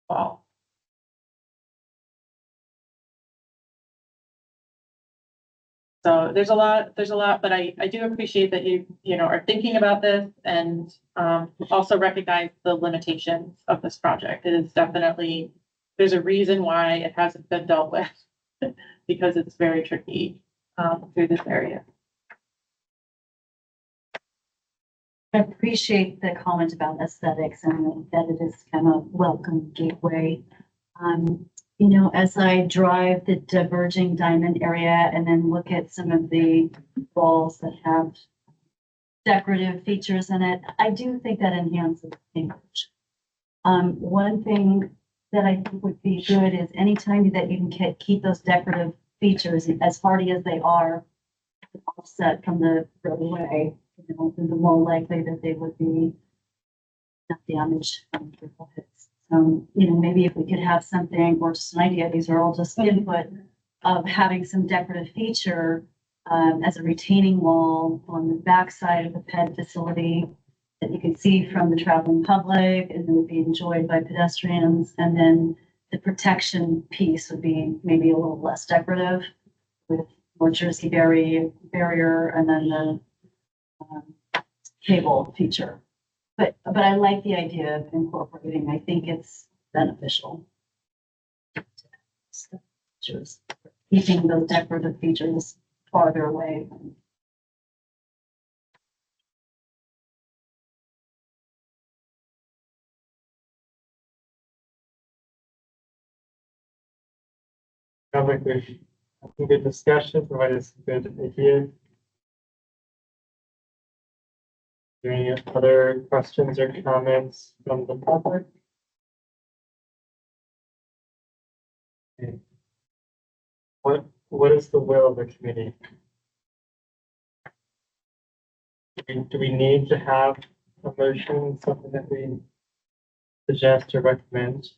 S10: wall. So there's a lot, but I do appreciate that you know, are thinking about this and also recognize the limitations of this project. It is definitely, there's a reason why it hasn't been dealt with because it's very tricky through this area.
S3: I appreciate the comment about aesthetics and that it is kind of welcome gateway. You know, as I drive the diverging diamond area and then look at some of the walls that have decorative features in it, I do think that enhances Anchorage. One thing that I think would be good is anytime that you can keep those decorative features as hardy as they are, offset from the roadway, you know, the more likely that they would be not damaged from triple hits. So, you know, maybe if we could have something, or just an idea, these are all just input, of having some decorative feature as a retaining wall on the backside of the PED facility that you can see from the traveling public and then would be enjoyed by pedestrians. And then the protection piece would be maybe a little less decorative with more Jersey barrier and then the cable feature. But I like the idea of incorporating. I think it's beneficial. Just keeping those decorative features farther away.
S1: Sounds like we've had some good discussion, provided some good ideas. Any other questions or comments from the public? Okay. What is the will of the committee? Do we need to have a motion, something that we suggest or recommend?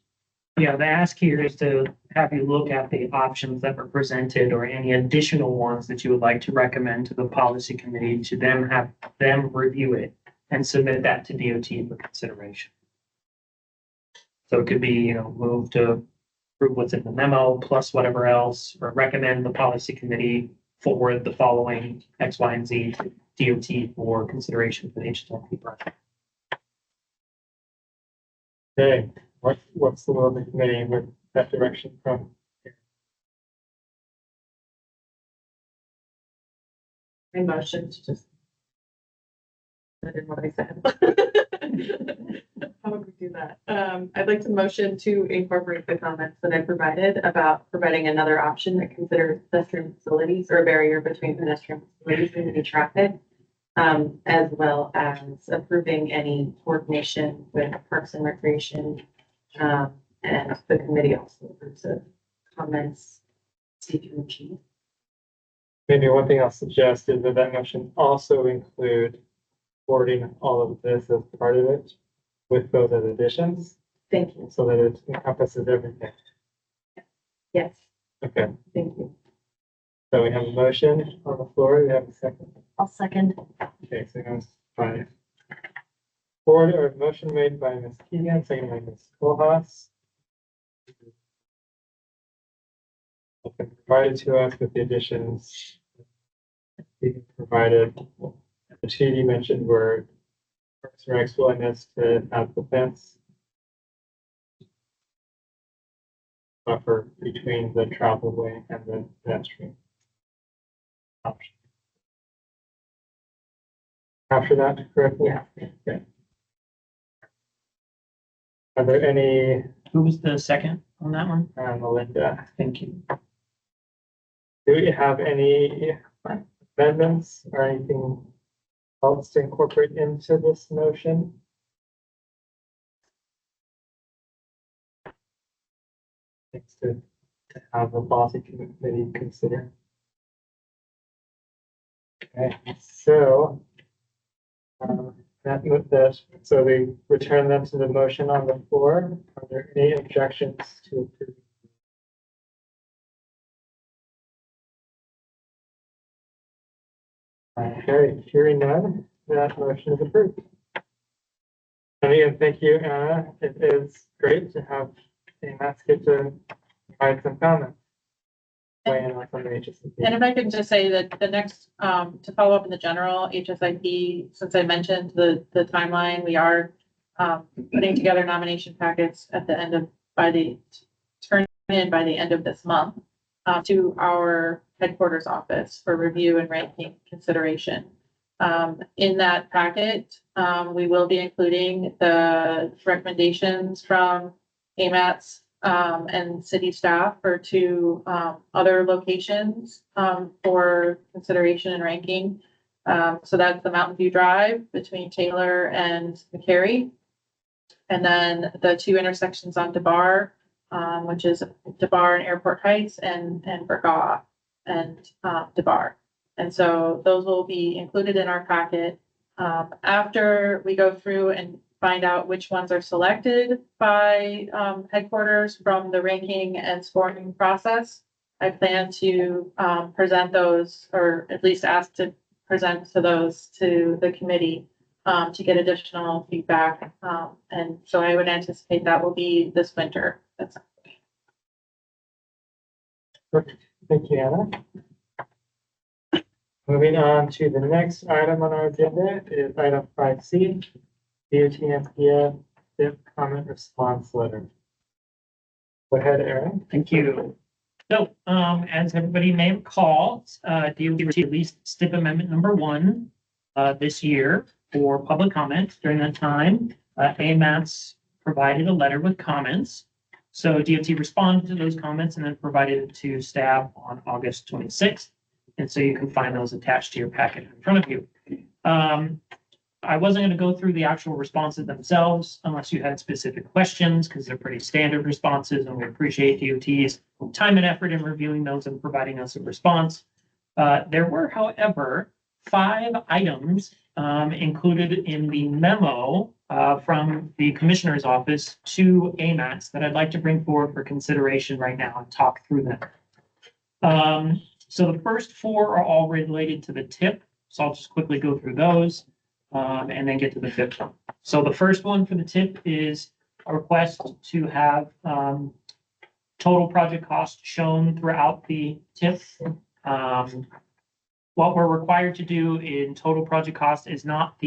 S2: Yeah, the ask here is to have you look at the options that were presented or any additional ones that you would like to recommend to the policy committee to then have them review it and submit that to DOT for consideration. So it could be, you know, move to approve what's in the memo plus whatever else, or recommend the policy committee forward the following X, Y, and Z to DOT for consideration for the HSIP project.
S1: Okay, what's the will of the committee with that direction from?
S9: I motion to just. I didn't what I said. How would we do that? I'd like to motion to incorporate the comments that I provided about providing another option that considers pedestrian facilities or a barrier between pedestrian facilities and any traffic. As well as approving any coordination with Parks and Recreation. And the committee also approves of comments C through G.
S1: Maybe one thing I'll suggest is that that motion also include forwarding all of this as part of it with those as additions,
S9: Thank you.
S1: so that it encompasses everything.
S9: Yes,
S1: Okay,
S9: thank you.
S1: so we have a motion on the floor. We have a second.
S3: I'll second.
S1: Okay, so now it's 5. Forward or motion made by Ms. Keegan, second by Ms. Kohlhaas. It's been provided to us with the additions being provided. the two you mentioned were Parks and Rec's willingness to have the fence buffer between the travel way and the pedestrian option. Capture that correctly?
S9: Yeah.
S1: Okay. Are there any,
S2: Who was the second on that one?
S1: Melinda,
S2: Thank you.
S1: do we have any amendments or anything else to incorporate into this motion? Thanks to have the policy committee consider. Okay, so so we return them to the motion on the floor. Are there any objections to approve? Okay, hearing none, that motion is approved. And again, thank you, Anna. It is great to have AMATS get to provide some comments. Weigh in on some of the HSIP.
S10: And if I could just say that the next, to follow up in the general HSIP, since I mentioned the timeline, we are putting together nomination packets at the end of, turn in by the end of this month to our headquarters office for review and ranking consideration. In that packet, we will be including the recommendations from AMATS and city for two other locations for consideration and ranking. So that's the Mountain View Drive between Taylor and McCary. And then the two intersections on DeBar, which is DeBar and Airport Heights and Burgaw and DeBar. And so those will be included in our packet. After we go through and find out which ones are selected by headquarters from the ranking and scoring process, I plan to present those, or at least ask to present to those to the committee to get additional feedback. And so I would anticipate that will be this winter. That's
S1: Thank you, Anna. Moving on to the next item on our agenda is item 5C, DOT&PF STIP comment response letter. Go ahead, Aaron.
S2: Thank you. So, as everybody may recall, DOT released STIP amendment number 1 this year for public comment. During that time, AMATS provided a letter with comments. So DOT responded to those comments and then provided it to staff on August 26th. And so you can find those attached to your packet in front of you. I wasn't going to go through the actual responses themselves unless you had specific questions, because they're pretty standard responses, and we appreciate DOT's time and effort in reviewing those and providing us a response. There were, however, 5 items included in the memo from the commissioner's office to AMATS that I'd like to bring forward for consideration right now and talk through them. So the first 4 are all related to the TIP. So I'll just quickly go through those and then get to the 5th one. So the first one for the TIP is a request to have total project cost shown throughout the TIP. What we're required to do in total project cost is not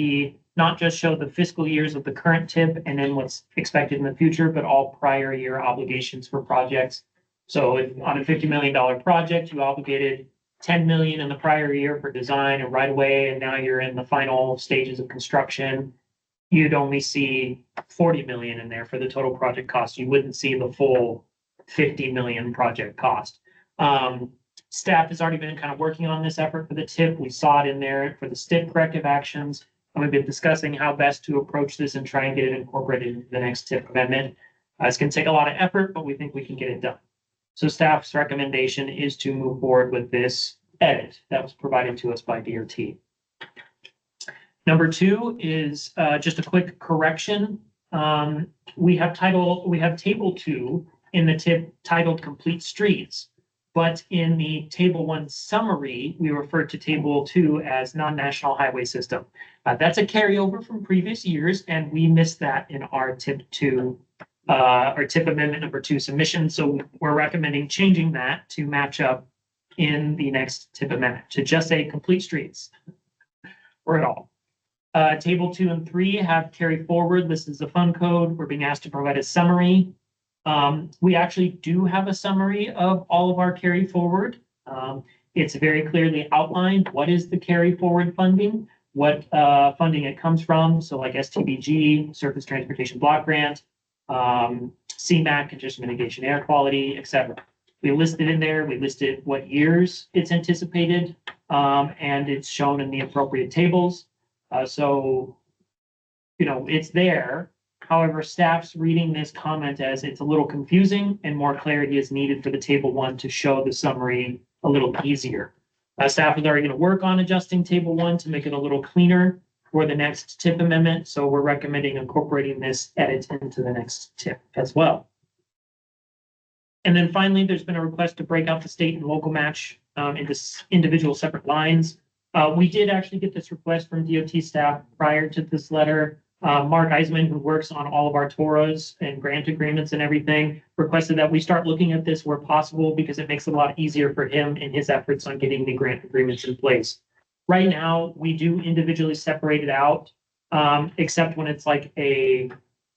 S2: just show the fiscal years of the current TIP and then what's expected in the future, but all prior year obligations for projects. So if on a $50 million project, you obligated 10 million in the prior year for design and right away, and now you're in the final stages of construction, you'd only see 40 million in there for the total project cost. You wouldn't see the full 50 million project cost. Staff has already been kind of working on this effort for the TIP. We saw it in there for the STIP corrective actions. And we've been discussing how best to approach this and try and get it incorporated into the next TIP amendment. It's going to take a lot of effort, but we think we can get it done. So staff's recommendation is to move forward with this edit that was provided to us by DOT. Number 2 is just a quick correction. We have table 2 in the TIP titled Complete Streets, but in the table 1 summary, we refer to table 2 as non-national highway system. That's a carryover from previous years, and we missed that in our TIP 2 or TIP amendment number 2 submission. So we're recommending changing that to match up in the next TIP amendment to just say complete streets. for it all. Table 2 and 3 have carry forward. This is the fund code. We're being asked to provide a summary. We actually do have a summary of all of our carry forward. It's very clearly outlined what is the carry forward funding, what funding it comes from. So like STBG, Surface Transportation Block Grant, CMAQ, Congestion Mitigation Air Quality, etc. We listed in there, we listed what years it's anticipated, and it's shown in the appropriate tables. So, you know, it's there. However, staff's reading this comment as it's a little confusing and more clarity is needed for the table 1 to show the summary a little easier. Staff is already going to work on adjusting table 1 to make it a little cleaner for the next TIP amendment. So we're recommending incorporating this edit into the next TIP as well. And then finally, there's been a request to break out the state and local match into individual separate lines. We did actually get this request from DOT staff prior to this letter. Mark Eisman, who works on all of our TORAs and grant agreements and everything, requested that we start looking at this where possible because it makes it a lot easier for him in his efforts on getting the grant agreements in place. Right now, we do individually separate it out, except when it's like a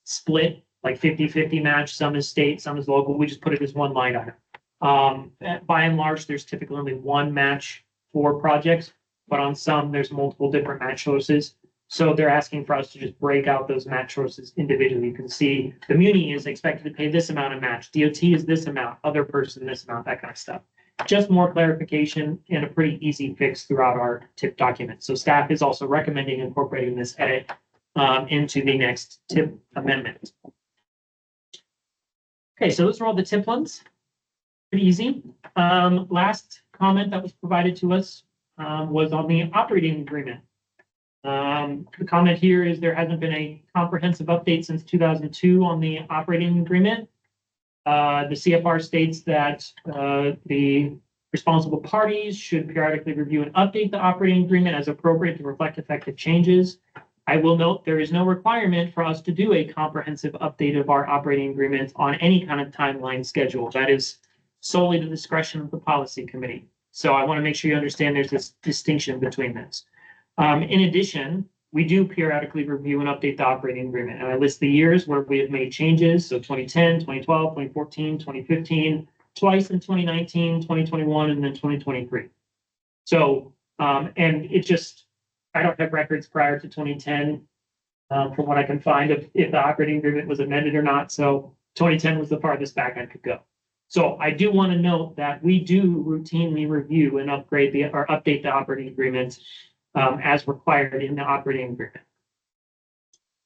S2: split, like 50-50 match. Some is state, some is local. We just put it as one line item. By and large, there's typically only one match for projects, but on some, there's multiple different match sources. So they're asking for us to just break out those match sources individually. You can see the Muni is expected to pay this amount of match. DOT is this amount, other person this amount, that kind of stuff. Just more clarification and a pretty easy fix throughout our TIP document. So staff is also recommending incorporating this edit into the next TIP amendment. Okay, so those are all the TIP ones. Pretty easy. Last comment that was provided to us was on the operating agreement. The comment here is there hasn't been a comprehensive update since 2002 on the operating agreement. The CFR states that the responsible parties should periodically review and update the operating agreement as appropriate to reflect effective changes. I will note there is no requirement for us to do a comprehensive update of our operating agreement on any kind of timeline schedule. That is solely the discretion of the policy committee. So I want to make sure you understand there's this distinction between this. In addition, we do periodically review and update the operating agreement. And I list the years where we have made changes. So 2010, 2012, 2014, 2015, twice in 2019, 2021, and then 2023. So, and it just, I don't have records prior to 2010 from what I can find of if the operating agreement was amended or not. So 2010 was the farthest back I could go. So I do want to note that we do routinely review and upgrade or update the operating agreement as required in the operating agreement.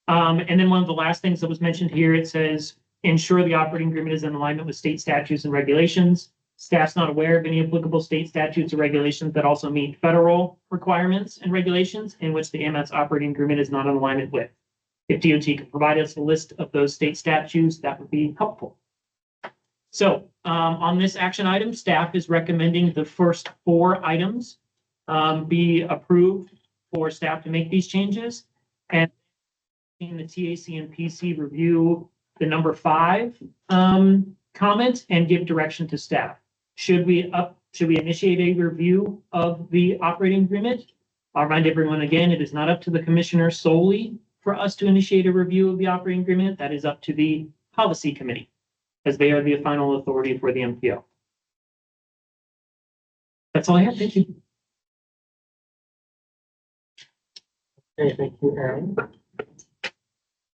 S2: And then one of the last things that was mentioned here, it says, ensure the operating agreement is in alignment with state statutes and regulations. Staff's not aware of any applicable state statutes or regulations that also meet federal requirements and regulations in which the AMATS operating agreement is not in alignment with. If DOT could provide us a list of those state statutes, that would be helpful. So on this action item, staff is recommending the first 4 items be approved for staff to make these changes. And in the TAC and PC review the number 5 comment and give direction to staff. Should we initiate a review of the operating agreement? I'll remind everyone again, it is not up to the commissioner solely for us to initiate a review of the operating agreement. That is up to the policy committee, as they are the final authority for the MPO. That's all I have. Thank you.
S1: Okay, thank you, Aaron.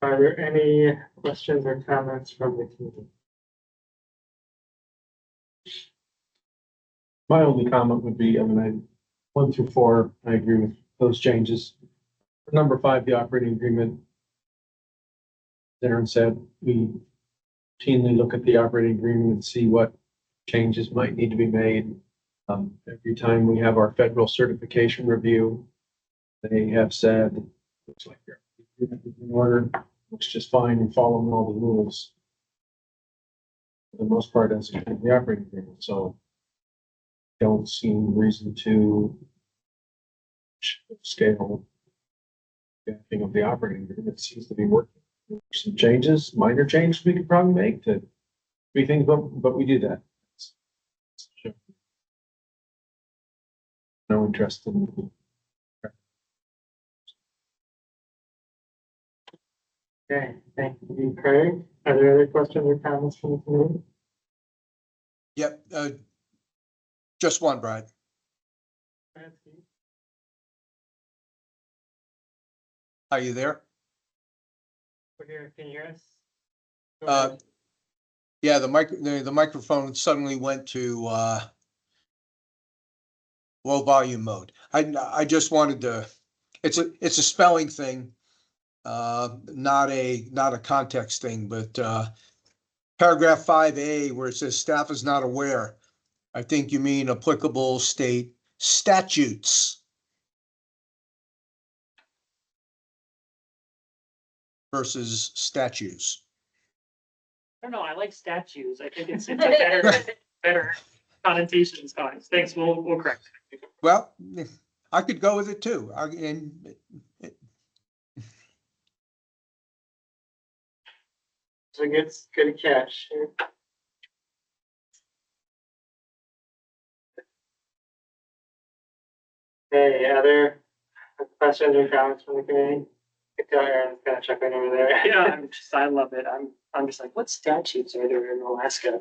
S1: Are there any questions or comments from the committee?
S8: My only comment would be, I mean, 1 through 4, I agree with those changes. Number 5, the operating agreement. Aaron said, we routinely look at the operating agreement and see what changes might need to be made. Every time we have our federal certification review, they have said, looks like they're in order, looks just fine and following all the rules. For the most part, as the operating agreement. So don't see reason to scale anything of the operating agreement. It seems to be working. Some changes, minor changes we could probably make to be things, but we do that. No interest in
S1: Okay, thank you, Craig. Are there other questions or comments from the committee?
S5: Yep, just one, Brad. Are you there?
S1: We're here. Can you hear us? Go
S5: Uh,
S1: ahead.
S5: Yeah, the microphone suddenly went to low volume mode. I just wanted to, it's a spelling thing, not a context thing, but paragraph 5A where it says staff is not aware, I think you mean applicable state statutes versus statues.
S2: I don't know, I like statues. I think it's a better connotations. Thanks, we'll correct.
S5: Well, I could go with it too.
S1: So good catch. Okay, other questions or comments from the committee? I can tell Aaron's kind of chuckling over there.
S2: Yeah, I love it. I'm just like, what statutes are there in Alaska?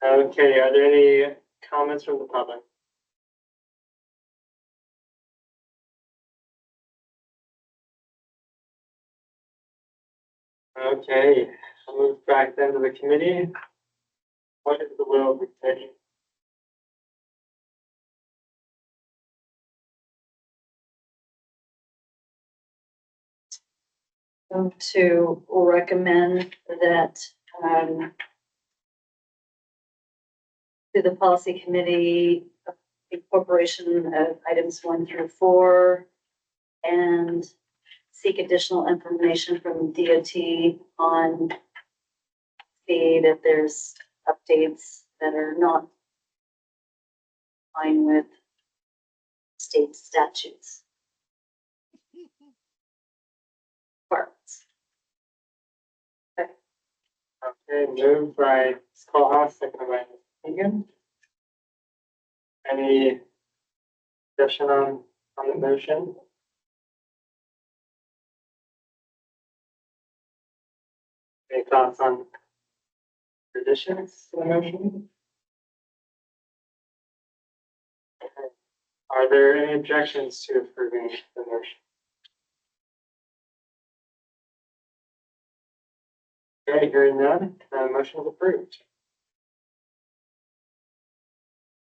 S1: Okay, are there any comments from the public? Okay, I'll move back then to the committee. What is the will of the committee?
S3: To recommend that, to the policy committee, incorporation of items 1 through 4, and seek additional information from DOT on see that there's updates that are not in line with state statutes. Requirements.
S1: Okay, moved by Schoolhouse, seconded by Egan. Any discussion on the motion? Any thoughts on additions to the motion? Okay. Are there any objections to approving the motion? Okay, hearing none, the motion is approved.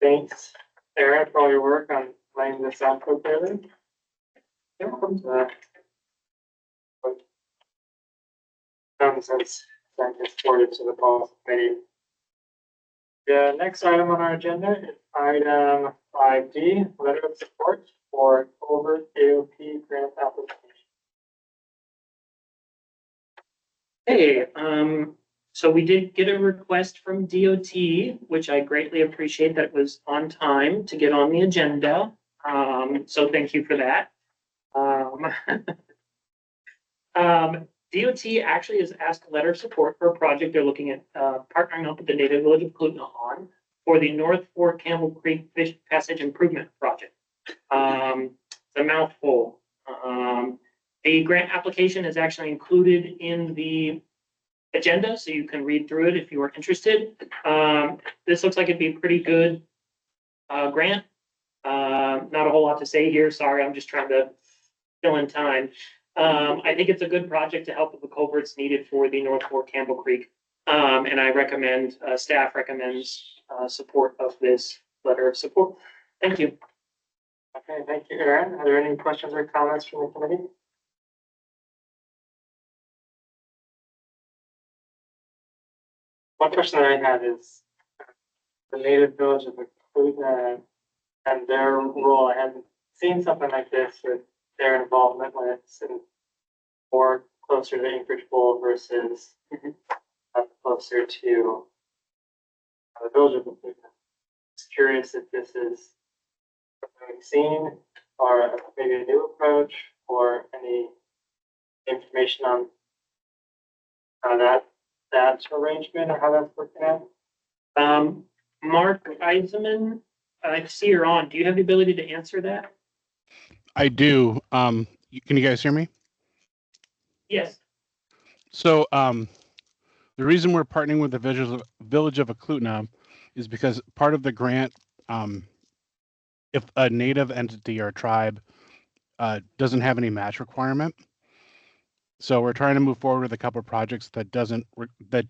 S1: Thanks, Aaron, for all your work on laying this out so clearly. Since that gets forwarded to the policy committee. The next item on our agenda is item 5D, letter of support for Culvert AOP grant application.
S2: Hey, so we did get a request from DOT, which I greatly appreciate that it was on time to get on the agenda. So thank you for that. DOT actually has asked a letter of support for a project they're looking at partnering up with the native village of Clutna on for the North Fork Campbell Creek Fish Passage Improvement Project. It's a mouthful. The grant application is actually included in the agenda, so you can read through it if you are interested. This looks like it'd be a pretty good grant. Not a whole lot to say here. Sorry, I'm just trying to fill in time. I think it's a good project to help with the culverts needed for the North Fork Campbell Creek. And I recommend, staff recommends support of this letter of support. Thank you.
S1: Okay, thank you, Aaron. Are there any questions or comments from the committee? One question that I had is the native village of Clutna and their role. I haven't seen something like this with their involvement when it's in more closer to Anchorage Bowl versus closer to the village of Clutna. Just curious if this is something we've seen or maybe a new approach or any information on how that arrangement or how that's working out.
S2: Mark Eisenman, I see you're on. Do you have the ability to answer that?
S12: I do. Can you guys hear me?
S2: Yes.
S12: So, the reason we're partnering with the Village of Eklutna is because part of the grant, if a native entity or tribe doesn't have any match requirement, so we're trying to move forward with a couple of projects that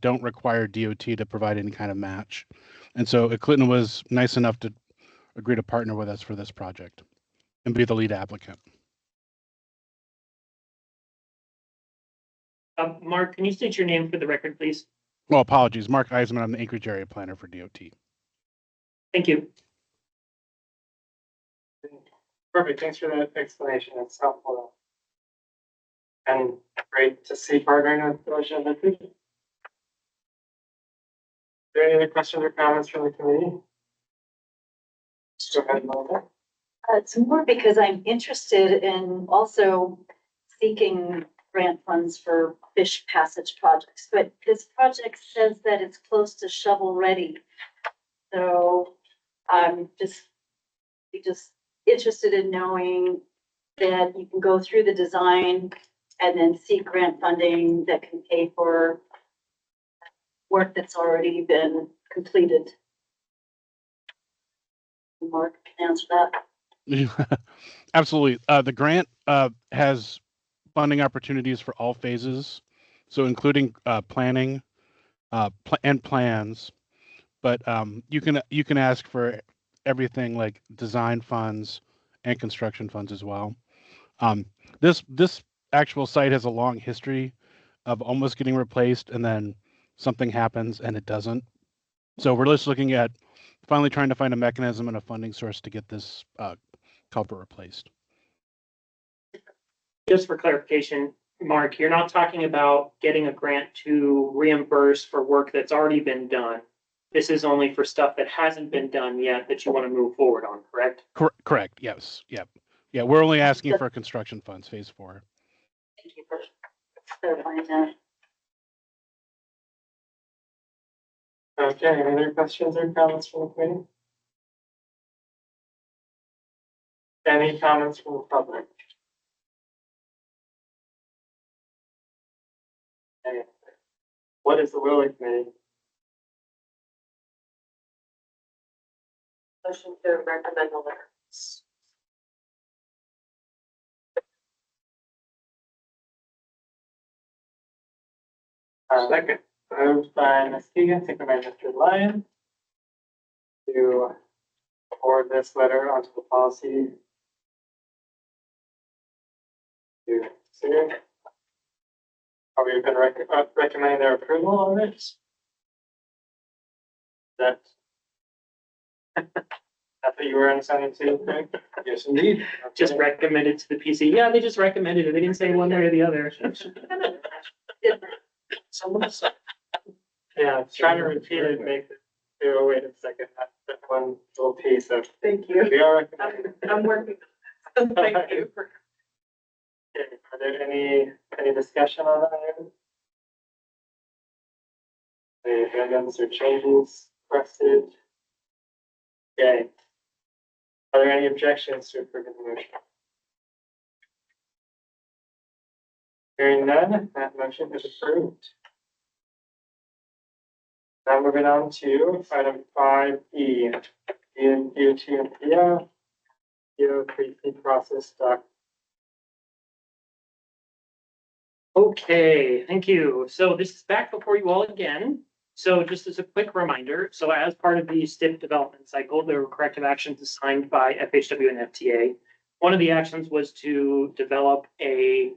S12: don't require DOT to provide any kind of match, and so Eklutna was nice enough to agree to partner with us for this project and be the lead applicant.
S2: Mark, can you state your name for the record, please?
S12: Well, apologies, Mark Eisman. I'm the Anchorage area planner for DOT.
S2: Thank you.
S1: Perfect, thanks for that explanation, it's helpful. And great to see partnering with Village of Eklutna. Are there any other questions or comments from the committee? Just go ahead, Melissa.
S3: It's more because I'm interested in also seeking grant funds for fish passage projects, but this project says that it's close to shovel ready. So I'm just interested in knowing that you can go through the design and then seek grant funding that can pay for work that's already been completed. Mark can answer that.
S12: Absolutely. The grant has funding opportunities for all phases, so including planning and plans. But you can ask for everything like design funds and construction funds as well. This actual site has a long history of almost getting replaced, and then something happens and it doesn't. So we're just looking at finally trying to find a mechanism and a funding source to get this culvert replaced.
S2: Just for clarification, Mark, you're not talking about getting a grant to reimburse for work that's already been done. This is only for stuff that hasn't been done yet that you want to move forward on, correct?
S12: Correct. Yes. Yep. Yeah. We're only asking for construction funds, phase 4.
S3: Thank you for clarifying that.
S1: Okay, any other questions or comments from the committee? Any comments from the public? Okay. What is the will of the committee?
S9: Motion to recommend the letters.
S1: Second, moved by Ms. Keegan, second by Mr. Lyon, to forward this letter onto the policy. To consider. Are we going to recommend their approval of it? That. That's what you were understanding too, Craig?
S6: Yes, indeed.
S2: Just recommended to the PC. Yeah, they just recommended it. They didn't say one way or the other.
S1: Yeah, trying to repeat it makes it. Oh, wait a second. That one little piece of.
S9: Thank you.
S1: We are recommending.
S9: I'm working. Thank you.
S1: Okay, are there any discussion on that? Any amendments or changes requested? Okay. Are there any objections to approving the motion? Hearing none, that motion is approved. Now moving on to item 5E, DOT&PF, DO3C process doc.
S2: Okay, thank you. So this is back before you all again. So just as a quick reminder, so as part of the STIP development cycle, there were corrective actions assigned by FHW and FTA. One of the actions was to develop a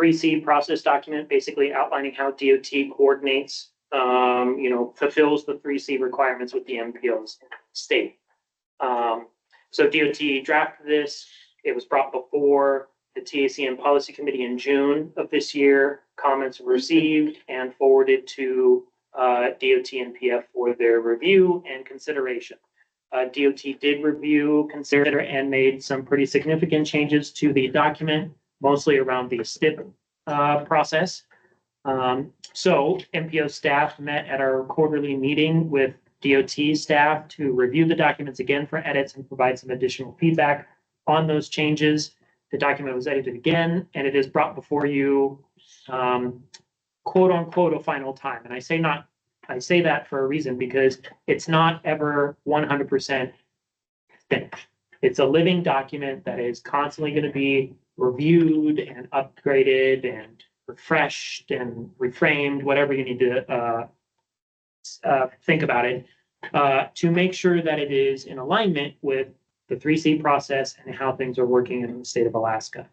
S2: 3C process document, basically outlining how DOT coordinates, fulfills the 3C requirements with the MPOs in the state. So DOT drafted this. It was brought before the TACN Policy Committee in June of this year. Comments were received and forwarded to DOT&PF for their review and consideration. DOT did review, consider, and made some pretty significant changes to the document, mostly around the STIP process. So MPO staff met at our quarterly meeting with DOT staff to review the documents again for edits and provide some additional feedback on those changes. The document was edited again, and it is brought before you, quote unquote, a final time. And I say that for a reason, because it's not ever 100% finished. It's a living document that is constantly going to be reviewed and upgraded and refreshed and reframed, whatever you need to think about it, to make sure that it is in alignment with the 3C process and how things are working in the state of Alaska.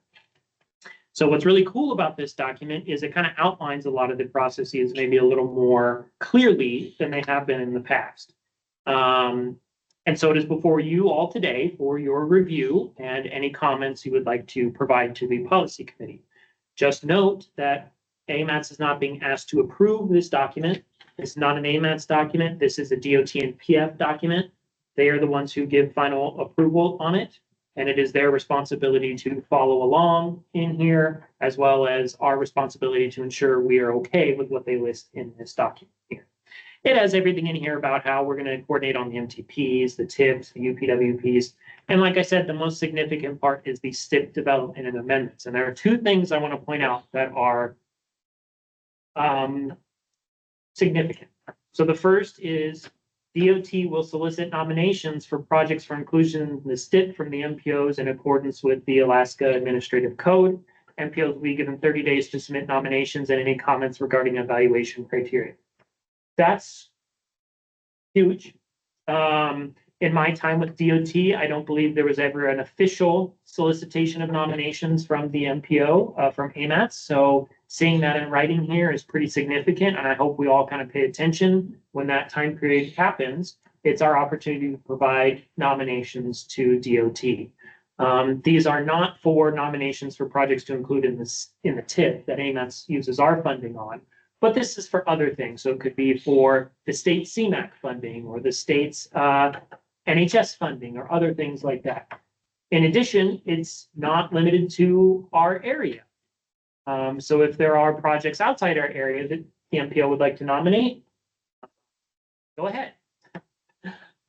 S2: So what's really cool about this document is it kind of outlines a lot of the processes maybe a little more clearly than they have been in the past. And so it is before you all today for your review and any comments you would like to provide to the policy committee. Just note that AMATS is not being asked to approve this document. It's not an AMATS document. This is a DOT&PF document. They are the ones who give final approval on it, and it is their responsibility to follow along in here, as well as our responsibility to ensure we are okay with what they list in this document here. It has everything in here about how we're going to coordinate on the MTPs, the TIPs, the UPWPs. And like I said, the most significant part is the STIP development and amendments. And there are two things I want to point out that are significant. So the first is DOT will solicit nominations for projects for inclusion in the STIP from the MPOs in accordance with the Alaska Administrative Code. MPOs will be given 30 days to submit nominations and any comments regarding evaluation criteria. That's huge. In my time with DOT, I don't believe there was ever an official solicitation of nominations from the MPO, from AMATS. So seeing that in writing here is pretty significant, and I hope we all kind of pay attention when that time period happens. It's our opportunity to provide nominations to DOT. These are not for nominations for projects to include in the TIP that AMATS uses our funding on, but this is for other things. So it could be for the state CMAQ funding or the state's NHS funding or other things like that. In addition, it's not limited to our area. So if there are projects outside our area that the MPO would like to nominate, go ahead.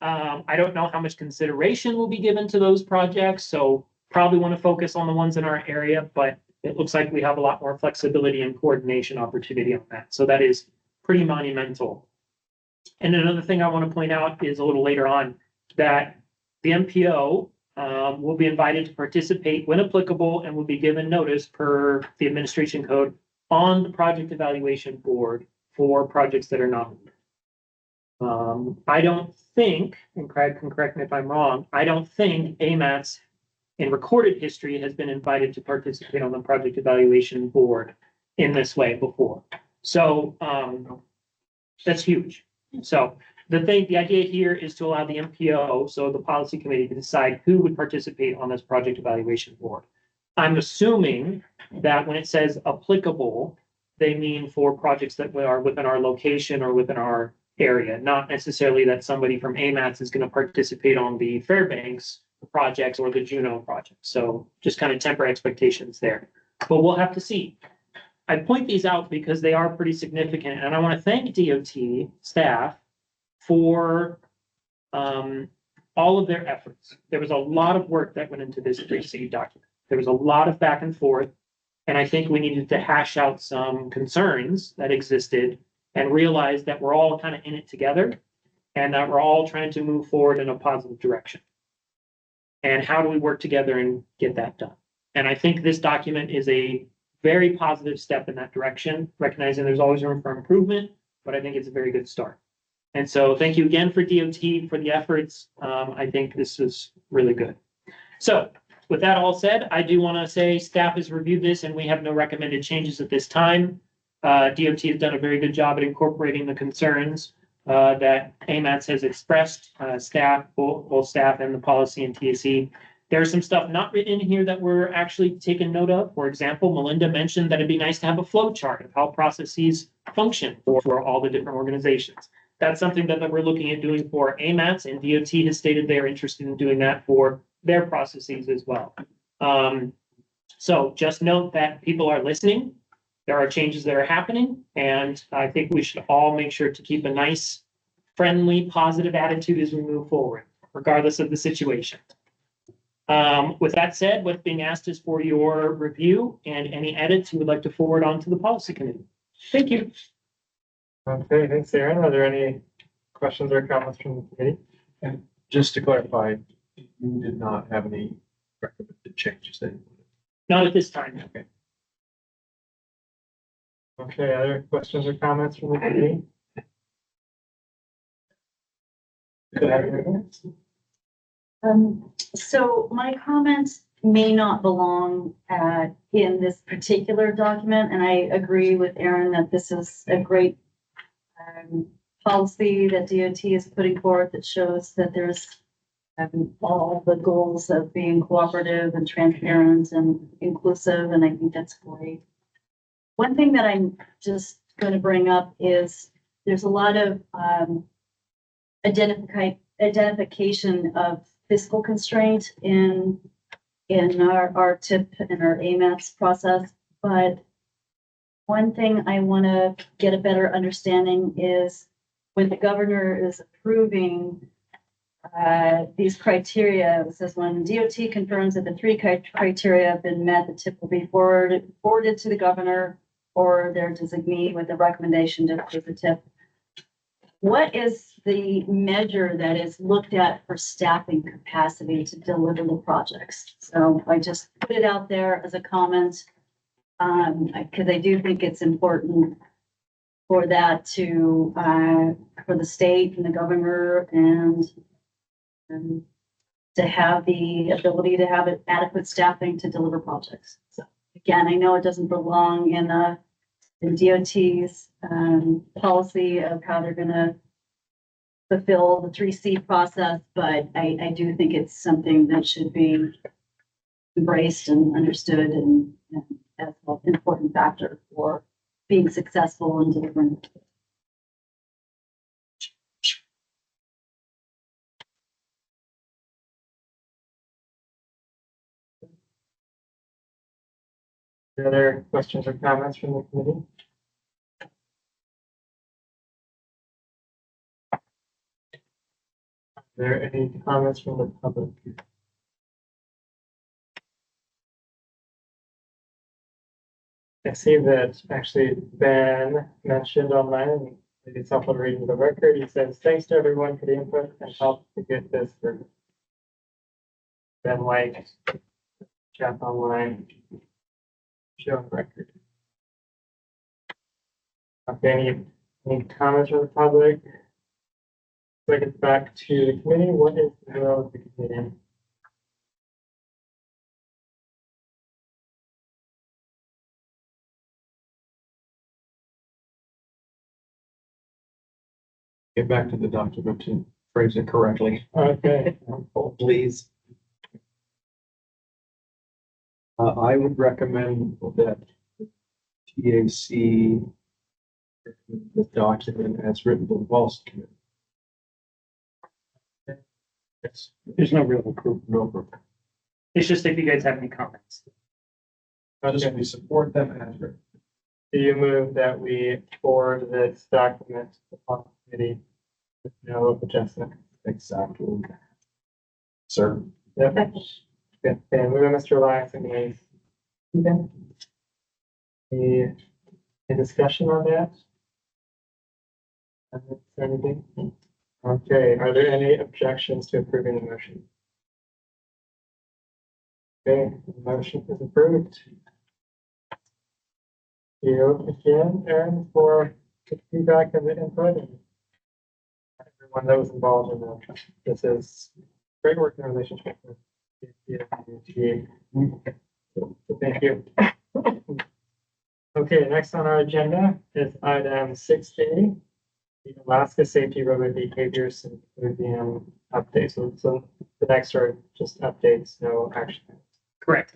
S2: I don't know how much consideration will be given to those projects, so probably want to focus on the ones in our area, but it looks like we have a lot more flexibility and coordination opportunity on that. So that is pretty monumental. And another thing I want to point out is a little later on that the MPO will be invited to participate when applicable and will be given notice per the administration code on the project evaluation board for projects that are nominated. I don't think, and Craig can correct me if I'm wrong, I don't think AMATS in recorded history has been invited to participate on the project evaluation board in this way before. So that's huge. So the idea here is to allow the MPO, so the policy committee, to decide who would participate on this project evaluation board. I'm assuming that when it says applicable, they mean for projects that are within our location or within our area, not necessarily that somebody from AMATS is going to participate on the Fairbanks projects or the Juneau project. So just kind of temper expectations there, but we'll have to see. I point these out because they are pretty significant, and I want to thank DOT staff for all of their efforts. There was a lot of work that went into this 3C document. There was a lot of back and forth, and I think we needed to hash out some concerns that existed and realize that we're all kind of in it together and that we're all trying to move forward in a positive direction. And how do we work together and get that done? And I think this document is a very positive step in that direction, recognizing there's always room for improvement, but I think it's a very good start. And so thank you again for DOT for the efforts. I think this is really good. So with that all said, I do want to say staff has reviewed this and we have no recommended changes at this time. DOT has done a very good job at incorporating the concerns that AMATS has expressed, staff, both staff and the policy and TSE. There's some stuff not written in here that we're actually taking note of. For example, Melinda mentioned that it'd be nice to have a flow chart of how processes function for all the different organizations. That's something that we're looking at doing for AMATS, and DOT has stated they're interested in doing that for their processes as well. So just note that people are listening. There are changes that are happening, and I think we should all make sure to keep a nice, friendly, positive attitude as we move forward, regardless of the situation. With that said, what's being asked is for your review and any edits you would like to forward on to the policy committee. Thank you.
S1: Okay, thanks, Aaron. Are there any questions or comments from the committee?
S8: And just to clarify, you did not have any recommended changes then?
S2: Not at this time.
S8: Okay.
S1: Okay, other questions or comments from the committee? Go ahead, Aaron.
S3: So my comments may not belong in this particular document, and I agree with Aaron that this is a great policy that DOT is putting forth that shows that there's all the goals of being cooperative and transparent and inclusive, and I think that's great. One thing that I'm just going to bring up is there's a lot of identification of fiscal constraint in our TIP and our AMATS process. But one thing I want to get a better understanding is when the governor is approving these criteria, it says when DOT confirms that the three criteria have been met, the TIP will be forwarded to the governor or their designee with a recommendation to approve the TIP. What is the measure that is looked at for staffing capacity to deliver the projects? So I just put it out there as a comment, because I do think it's important for that to, for the state and the governor and to have the ability to have adequate staffing to deliver projects. So again, I know it doesn't belong in DOT's policy of how they're going to fulfill the 3C process, but I do think it's something that should be embraced and understood and as an important factor for being successful in delivering.
S1: Any other questions or comments from the committee? Are there any comments from the public? I see that actually Ben mentioned online, and maybe it's helpful to read into the record. He says, thanks to everyone for the input and help to get this through. Ben White, chat online, show on record. Okay, any comments from the public? Bring it back to the committee. What is the role of the committee?
S8: Get back to the document to phrase it correctly.
S1: Okay.
S8: Please. I would recommend that TAC the document as written by the policy committee. Yes.
S2: There's no real improvement.
S8: No problem.
S2: It's just if you guys have any comments.
S8: Just we support them as written.
S1: Do you move that we forward this document to the policy committee with no adjustment?
S8: Exactly. Sir.
S1: Yep. Okay, move on, Mr. Elias, anyways. Okay. Any discussion on that? Anything? Okay, are there any objections to approving the motion? Okay, the motion is approved. Thank you again, Aaron, for the feedback and the input, and everyone that was involved in that. This is great working relationship with the so thank you. Okay, next on our agenda is item 6A, the Alaska Safety Roadway Behavior Symposium update. So the next are just updates, no action.
S2: Correct.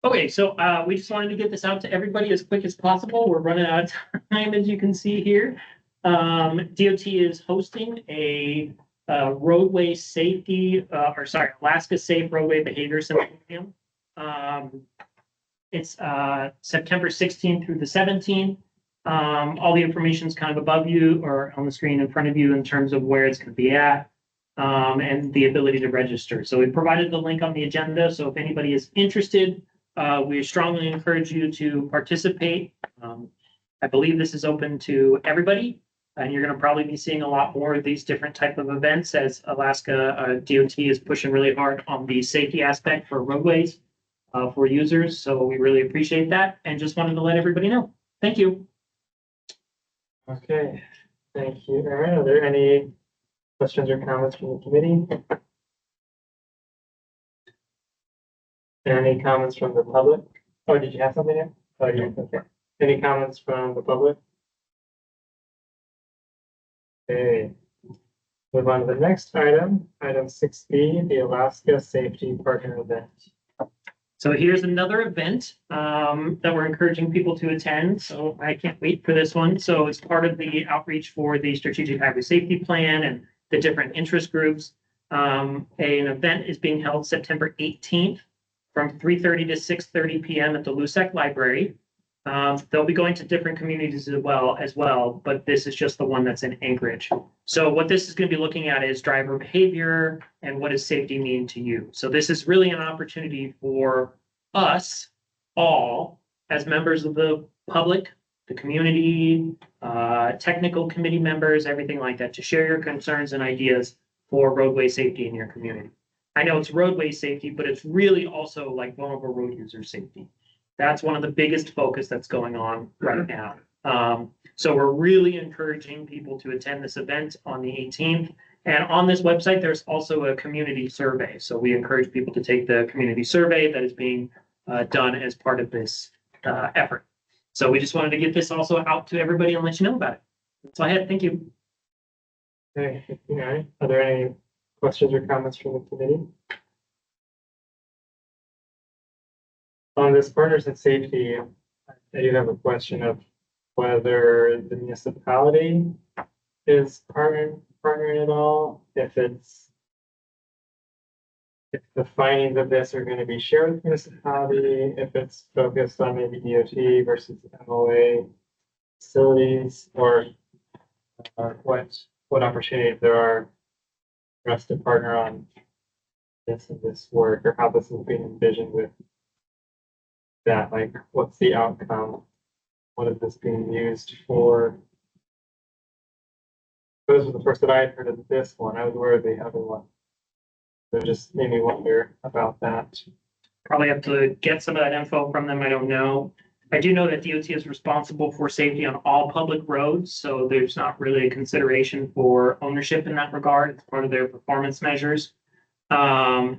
S2: Okay, so we just wanted to get this out to everybody as quick as possible. We're running out of time, as you can see here. DOT is hosting a roadway safety, Alaska Safe Roadway Behavior Symposium. It's September 16th through the 17th. All the information is kind of above you or on the screen in front of you in terms of where it's going to be at. and the ability to register. So we provided the link on the agenda. So if anybody is interested, we strongly encourage you to participate. I believe this is open to everybody, and you're going to probably be seeing a lot more of these different type of events as Alaska DOT is pushing really hard on the safety aspect for roadways for users. So we really appreciate that, and just wanted to let everybody know. Thank you.
S1: Okay, thank you, Aaron. Are there any questions or comments from the committee? Any comments from the public? Oh, did you have something here? Oh, yeah, okay. Any comments from the public? Okay. Move on to the next item, item 6B, the Alaska Safety Partner Event.
S2: So here's another event that we're encouraging people to attend. So I can't wait for this one. So it's part of the outreach for the Strategic Highway Safety Plan and the different interest groups. An event is being held September 18th from 3:30 to 6:30 p.m. at the LUSAC Library. They'll be going to different communities as well, but this is just the one that's in Anchorage. So what this is going to be looking at is driver behavior and what does safety mean to you. So this is really an opportunity for us all as members of the public, the community, technical committee members, everything like that, to share your concerns and ideas for roadway safety in your community. I know it's roadway safety, but it's really also like vulnerable road user safety. That's one of the biggest focus that's going on right now. So we're really encouraging people to attend this event on the 18th. And on this website, there's also a community survey. So we encourage people to take the community survey that is being done as part of this effort. So we just wanted to get this also out to everybody and let you know about it. That's all I had. Thank you.
S1: Okay, thank you, Aaron. Are there any questions or comments from the committee? On this partners in safety, I do have a question of whether the municipality is partnering at all, if the findings of this are going to be shared with municipality, if it's focused on maybe DOT versus MOA facilities, or what opportunities there are for us to partner on this work, or how this is being envisioned with that, like what's the outcome? What is this being used for? Those were the first that I had heard of this one. I was aware of the other one. So just made me wonder about that.
S2: Probably have to get some of that info from them. I don't know. I do know that DOT is responsible for safety on all public roads, so there's not really a consideration for ownership in that regard. It's part of their performance measures. I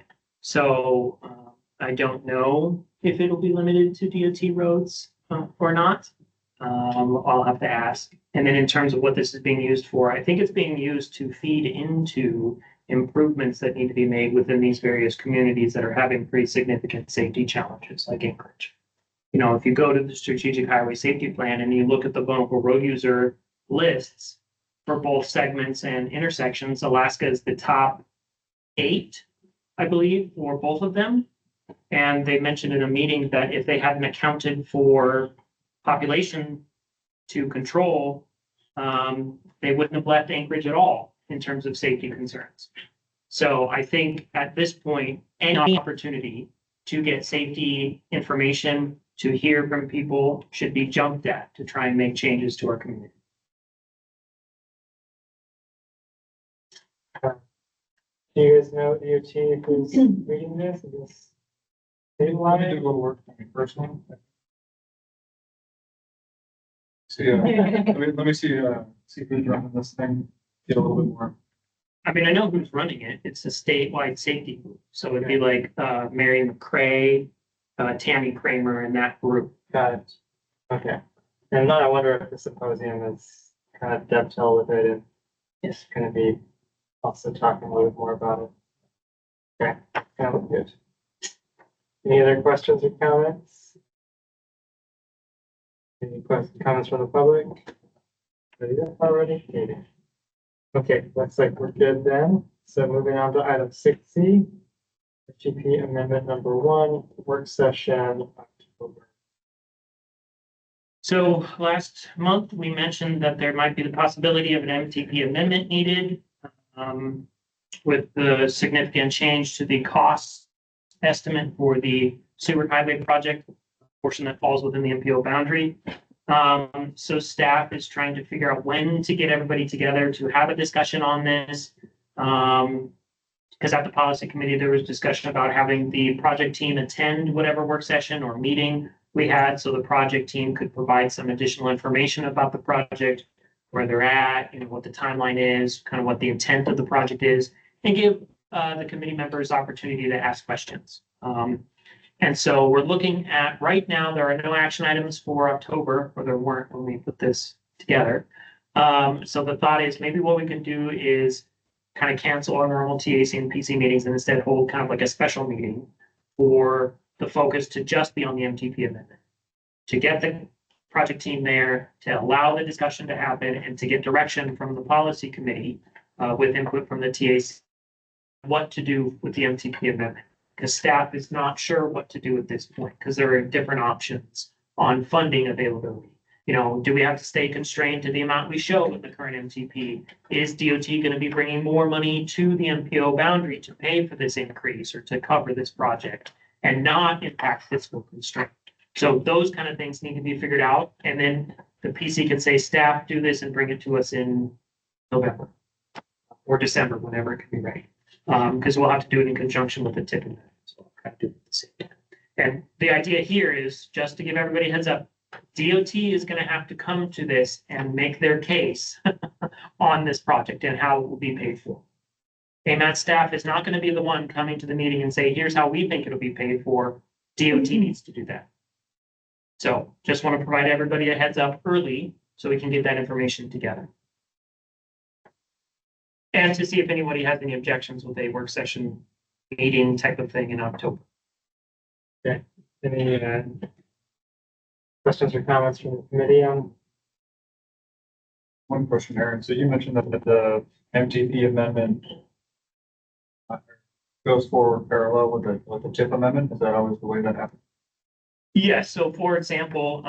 S2: don't know if it'll be limited to DOT roads or not. I'll have to ask. And then in terms of what this is being used for, I think it's being used to feed into improvements that need to be made within these various communities that are having pretty significant safety challenges, like Anchorage. You know, if you go to the Strategic Highway Safety Plan and you look at the vulnerable road user lists for both segments and intersections, Alaska is the top 8, I believe, for both of them. And they mentioned in a meeting that if they hadn't accounted for population to control, they wouldn't have left Anchorage at all in terms of safety concerns. So I think at this point, any opportunity to get safety information, to hear from people, should be jumped at to try and make changes to our community.
S1: Do you guys know DOT who's reading this? Is this
S7: Let me do a little work on me personally. See, let me see who's running this thing, get a little bit more.
S2: I mean, I know who's running it. It's a statewide safety group. So it'd be like Mary McCrae, Tammy Kramer, and that group.
S1: Got it. Okay. And now I wonder if the symposium is kind of dovetail with it and it's going to be also talking a little bit more about it. Okay, sounds good. Any other questions or comments? Any comments from the public? Ready up already? Maybe. Okay, looks like we're good then. So moving on to item 6C, FGP amendment number 1, work session, October.
S2: So last month, we mentioned that there might be the possibility of an MTP amendment needed. with the significant change to the cost estimate for the Seward Highway project, portion that falls within the MPO boundary. So staff is trying to figure out when to get everybody together to have a discussion on this. Because at the policy committee, there was discussion about having the project team attend whatever work session or meeting we had, so the project team could provide some additional information about the project, where they're at, what the timeline is, kind of what the intent of the project is, and give the committee members opportunity to ask questions. And so we're looking at, right now, there are no action items for October, or there weren't when we put this together. So the thought is maybe what we can do is kind of cancel our normal TAC and PC meetings and instead hold kind of like a special meeting for the focus to just be on the MTP amendment. To get the project team there, to allow the discussion to happen, and to get direction from the policy committee with input from the TAC, what to do with the MTP amendment. Because staff is not sure what to do at this point, because there are different options on funding availability. Do we have to stay constrained to the amount we show in the current MTP? Is DOT going to be bringing more money to the MPO boundary to pay for this increase or to cover this project and not impact fiscal constraint? So those kind of things need to be figured out. And then the PC can say, staff, do this and bring it to us in November or December, whenever it can be ready. Because we'll have to do it in conjunction with the TIP amendment. So we'll have to do it at the same time. And the idea here is just to give everybody a heads up, DOT is going to have to come to this and make their case on this project and how it will be paid for. AMATS staff is not going to be the one coming to the meeting and say, here's how we think it'll be paid for. DOT needs to do that. So just want to provide everybody a heads up early so we can get that information together. And to see if anybody has any objections with a work session meeting type of thing in October.
S1: Okay. Any questions or comments from the committee on?
S7: One question, Aaron. So you mentioned that the MTP amendment goes forward parallel with the TIP amendment. Is that always the way that happens?
S2: Yes. So for example,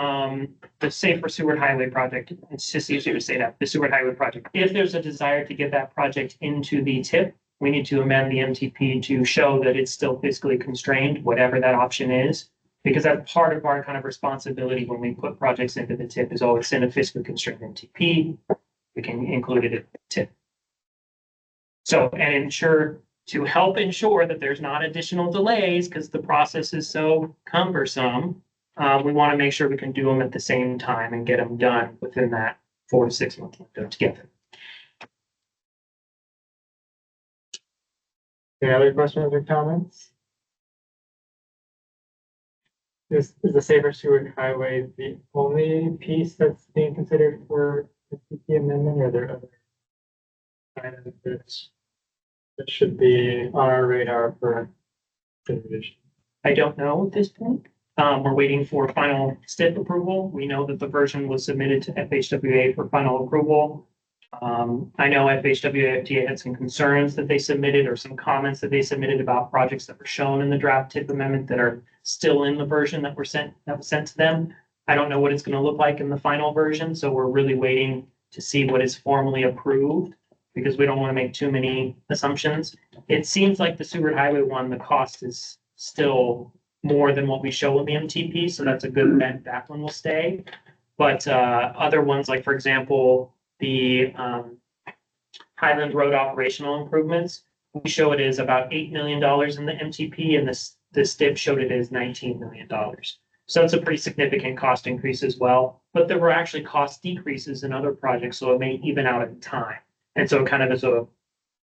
S2: the Safer Seward Highway project, it's just easier to say that, the Seward Highway project. If there's a desire to get that project into the TIP, we need to amend the MTP to show that it's still fiscally constrained, whatever that option is. Because that's part of our kind of responsibility when we put projects into the TIP is always in a fiscally constrained MTP. We can include it in the TIP. So, and to help ensure that there's not additional delays because the process is so cumbersome, we want to make sure we can do them at the same time and get them done within that 4 to 6 month window together.
S1: Any other questions or comments? Is the Safer Seward Highway the only piece that's being considered for the TP amendment, or are there other items that should be on our radar for consideration?
S2: I don't know at this point. We're waiting for final STIP approval. We know that the version was submitted to FHWA for final approval. I know FHWA had some concerns that they submitted or some comments that they submitted about projects that were shown in the draft TIP amendment that are still in the version that was sent to them. I don't know what it's going to look like in the final version, so we're really waiting to see what is formally approved because we don't want to make too many assumptions. It seems like the Seward Highway one, the cost is still more than what we show in the MTP, so that's a good bet that one will stay. But other ones, like for example, the Highland Road operational improvements, we show it is about $8 million in the MTP, and the STIP showed it as $19 million. So it's a pretty significant cost increase as well. But there were actually cost decreases in other projects, so it may even out in time. And so it kind of is a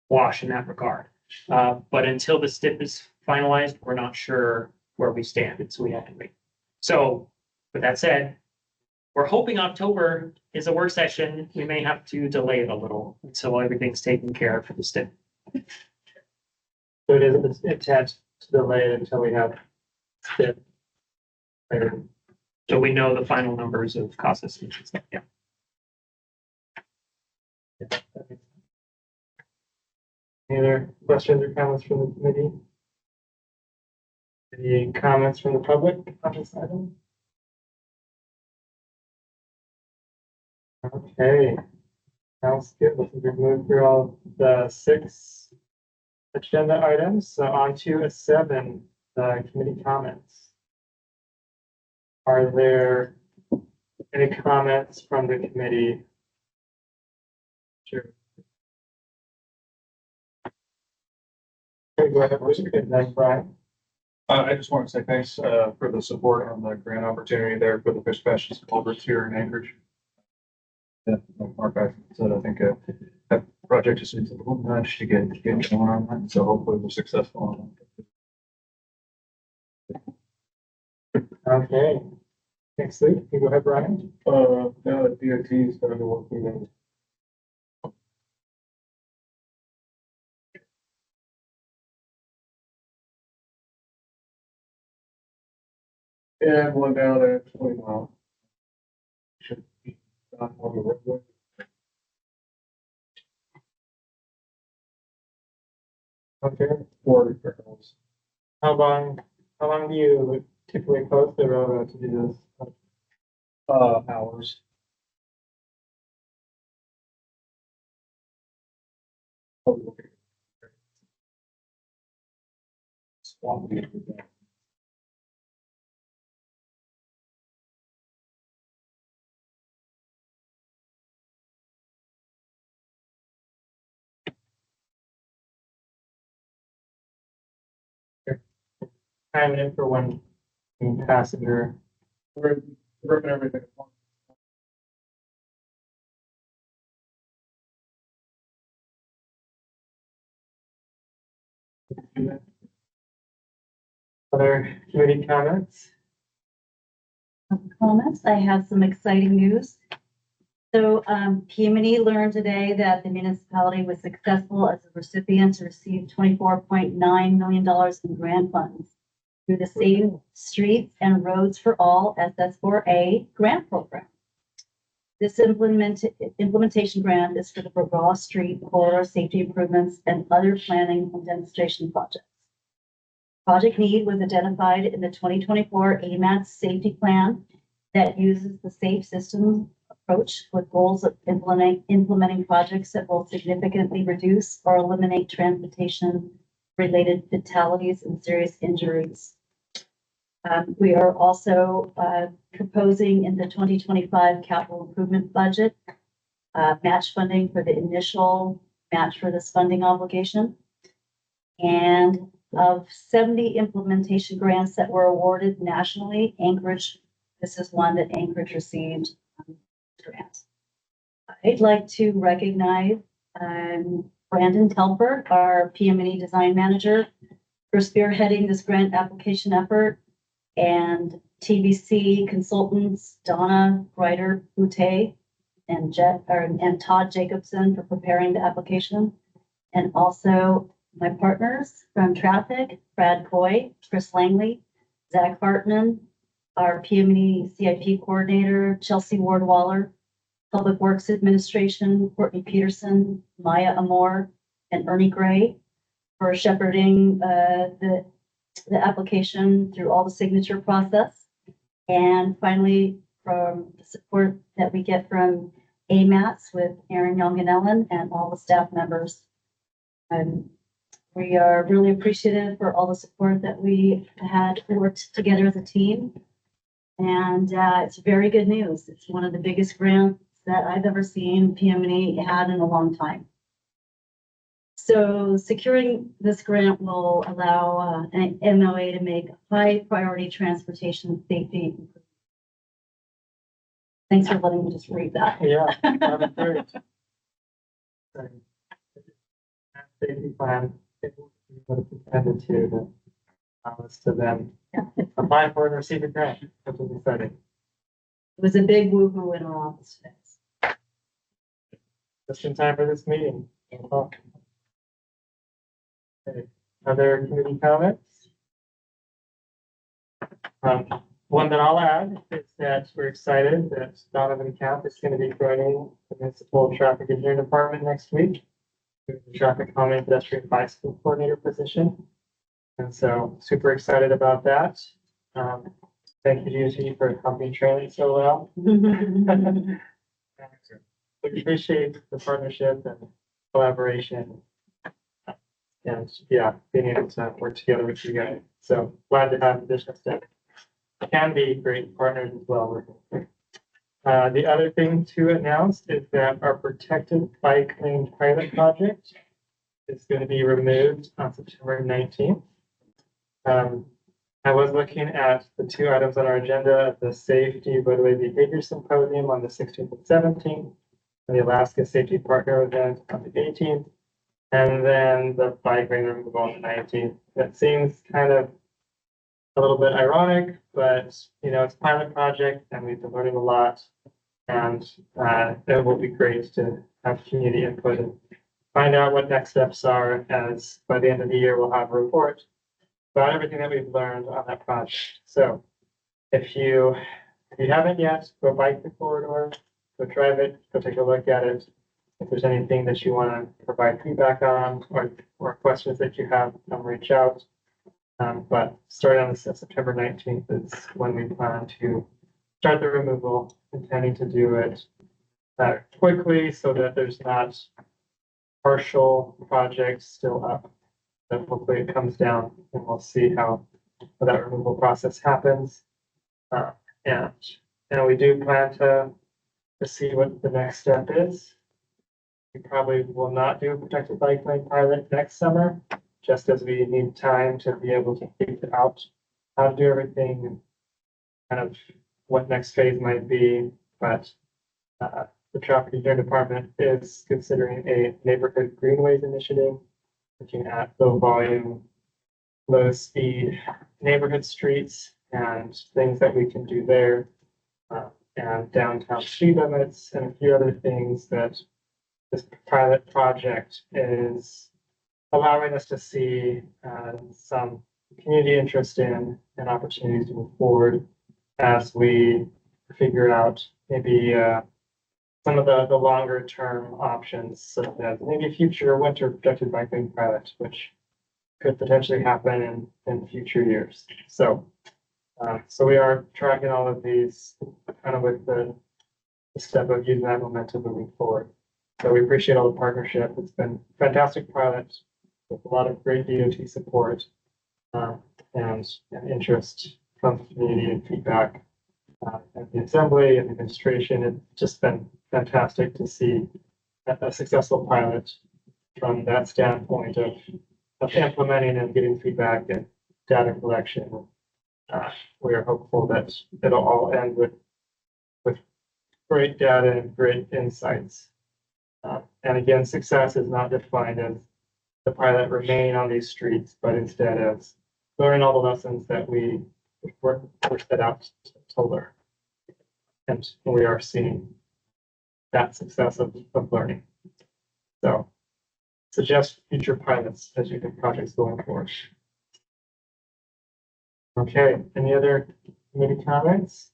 S2: wash in that regard. But until the STIP is finalized, we're not sure where we stand, and so we have to wait. So with that said, we're hoping October is a work session. We may have to delay it a little until everything's taken care of for the STIP.
S1: So it is attached to delay it until we have STIP.
S2: So we know the final numbers of cost estimates and stuff, yeah.
S1: Any other questions or comments from the committee? Any comments from the public on this item? Okay, sounds good. Let's move through all the 6 agenda items. So on to a 7, committee comments. Are there any comments from the committee? Sure. Okay, go ahead, next, Brian.
S7: I just want to say thanks, for the support on the grant opportunity there for the fish patches culverts here in Anchorage. Yeah, like Mark, I said, I think, that project just needs a little nudge to get going on that, so hopefully we're successful on that.
S1: Okay. Next week, you go ahead, Brian.
S7: Now that DOT is going to work with them. Yeah, one down at 20 mile. Should be on the roadway.
S1: Okay.
S7: 40 barrels.
S1: How long do you typically post the railroad to do this?
S7: Hours. Swap meet with them.
S1: Time in for one passenger.
S7: We're ripping everything apart.
S1: Other committee comments?
S3: Comments. I have some exciting news. So PME learned today that the municipality was successful as a recipient to receive $24.9 million in grant funds through the Safe Streets and Roads for All SS4A grant program. This implementation grant is for the Broad Street corridor safety improvements and other planning and demonstration projects. Project need was identified in the 2024 AMATS safety plan that uses the safe system approach with goals of implementing projects that will significantly reduce or eliminate transportation related fatalities and serious injuries. We are also proposing in the 2025 capital improvement budget match funding for the initial match for this funding obligation. And of 70 implementation grants that were awarded nationally, this is one that Anchorage received grant. I'd like to recognize Brandon Telfer, our PME design manager, for spearheading this grant application effort, and TBC consultants Donna Ryder Boutte and Todd Jacobson for preparing the application, and also my partners from traffic, Brad Coy, Chris Langley, Zach Hartman, our PME CIP coordinator, Chelsea Ward-Waller, Public Works Administration, Courtney Peterson, Maya Amor, and Ernie Gray for shepherding the application through all the signature process. And finally, from the support that we get from AMATS with Aaron Young and Ellen and all the staff members. We are really appreciative for all the support that we had worked together as a team. And it's very good news. It's one of the biggest grants that I've ever seen PME had in a long time. So securing this grant will allow an MOA to make high priority transportation safety. Thanks for letting me just read that.
S1: Yeah, that's great. Safety plan, what it's intended to promise to them. Apply for and receive a grant. That's what we said.
S3: It was a big woo-hoo in our office today.
S1: Just in time for this meeting. Okay. Other committee comments? One that I'll add is that we're excited that Donovan Camp is going to be joining the municipal traffic engineering department next week. The traffic calming pedestrian bicycle coordinator position. And so super excited about that. Thank you, DOT, for helping train it so well. We appreciate the partnership and collaboration. and yeah, being able to work together with you guys. So glad to have additional staff. Can be great partners as well. The other thing to announce is that our protected bike lane pilot project is going to be removed on September 19th. I was looking at the two items on our agenda, the Safety Roadway Behavior Symposium on the 16th and 17th, and the Alaska Safety Partner event on the 18th, and then the bike lane removal on the 19th. That seems kind of a little bit ironic, but you know, it's a pilot project and we've been learning a lot, and it will be great to have community input and find out what next steps are, as by the end of the year, we'll have a report about everything that we've learned on that project. So if you haven't yet, go bike the corridor, go drive it, go take a look at it. If there's anything that you want to provide feedback on or questions that you have, come reach out. But starting on the September 19th is when we plan to start the removal, intending to do it quickly so that there's not partial projects still up. Then hopefully it comes down and we'll see how that removal process happens. And we do plan to see what the next step is. We probably will not do a protected bike lane pilot next summer, just as we need time to be able to figure out how to do everything and kind of what next phase might be. But the Traffic Engineering Department is considering a neighborhood greenways initiative, looking at low volume, low speed neighborhood streets and things that we can do there, and downtown speed limits and a few other things that this pilot project is allowing us to see some community interest in and opportunities to move forward as we figure out maybe some of the longer term options, such as maybe a future winter protected bike lane pilot, which could potentially happen in future years. So we are tracking all of these kind of with the step of using that momentum moving forward. So we appreciate all the partnership. It's been a fantastic pilot with a lot of great DOT support and interest from the community and feedback at the assembly and the administration. It's just been fantastic to see a successful pilot from that standpoint of implementing and getting feedback and data collection. We are hopeful that it'll all end with great data and great insights. And again, success is not defined as the pilot remaining on these streets, but instead as learning all the lessons that we were set out to learn. And we are seeing that success of learning. So suggest future pilots as you do projects going forward. Okay, any other committee comments?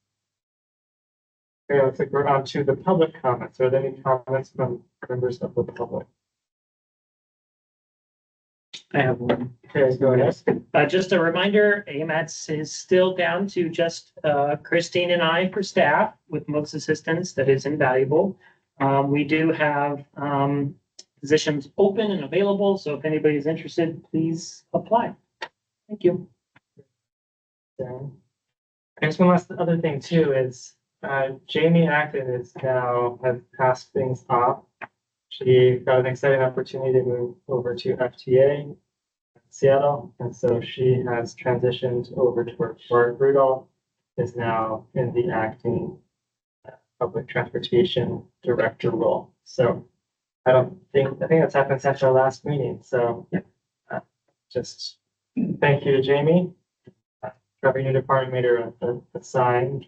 S1: Okay, looks like we're on to the public comments. Are there any comments from members of the public?
S2: I have one.
S1: Okay, go ahead.
S2: Just a reminder, AMATS is still down to just Christine and I for staff with most assistance. That is invaluable. We do have positions open and available, so if anybody's interested, please apply. Thank you.
S1: So, I guess one last other thing too is Jamie Acton is now has passed things off. She got an exciting opportunity to move over to FTA in Seattle, and so she has transitioned over to work. Bart Rudolph is now in the acting public transportation director role. So I think that's happened since our last meeting. So just thank you to Jamie. Revenue Department made her a sign.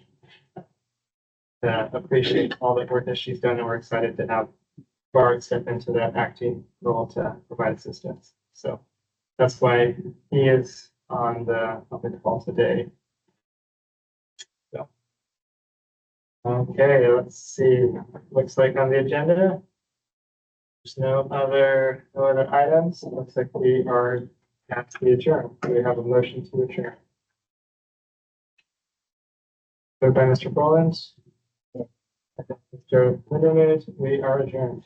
S1: Appreciate all the work that she's done, and we're excited to have Bart step into that acting role to provide assistance. So that's why he is on the call today. So okay, let's see. Looks like on the agenda, there's no other items. It looks like we are at the adjourn. We have a motion to adjourn. Moved by Mr. Boland. Mr. Lindermid, we are adjourned.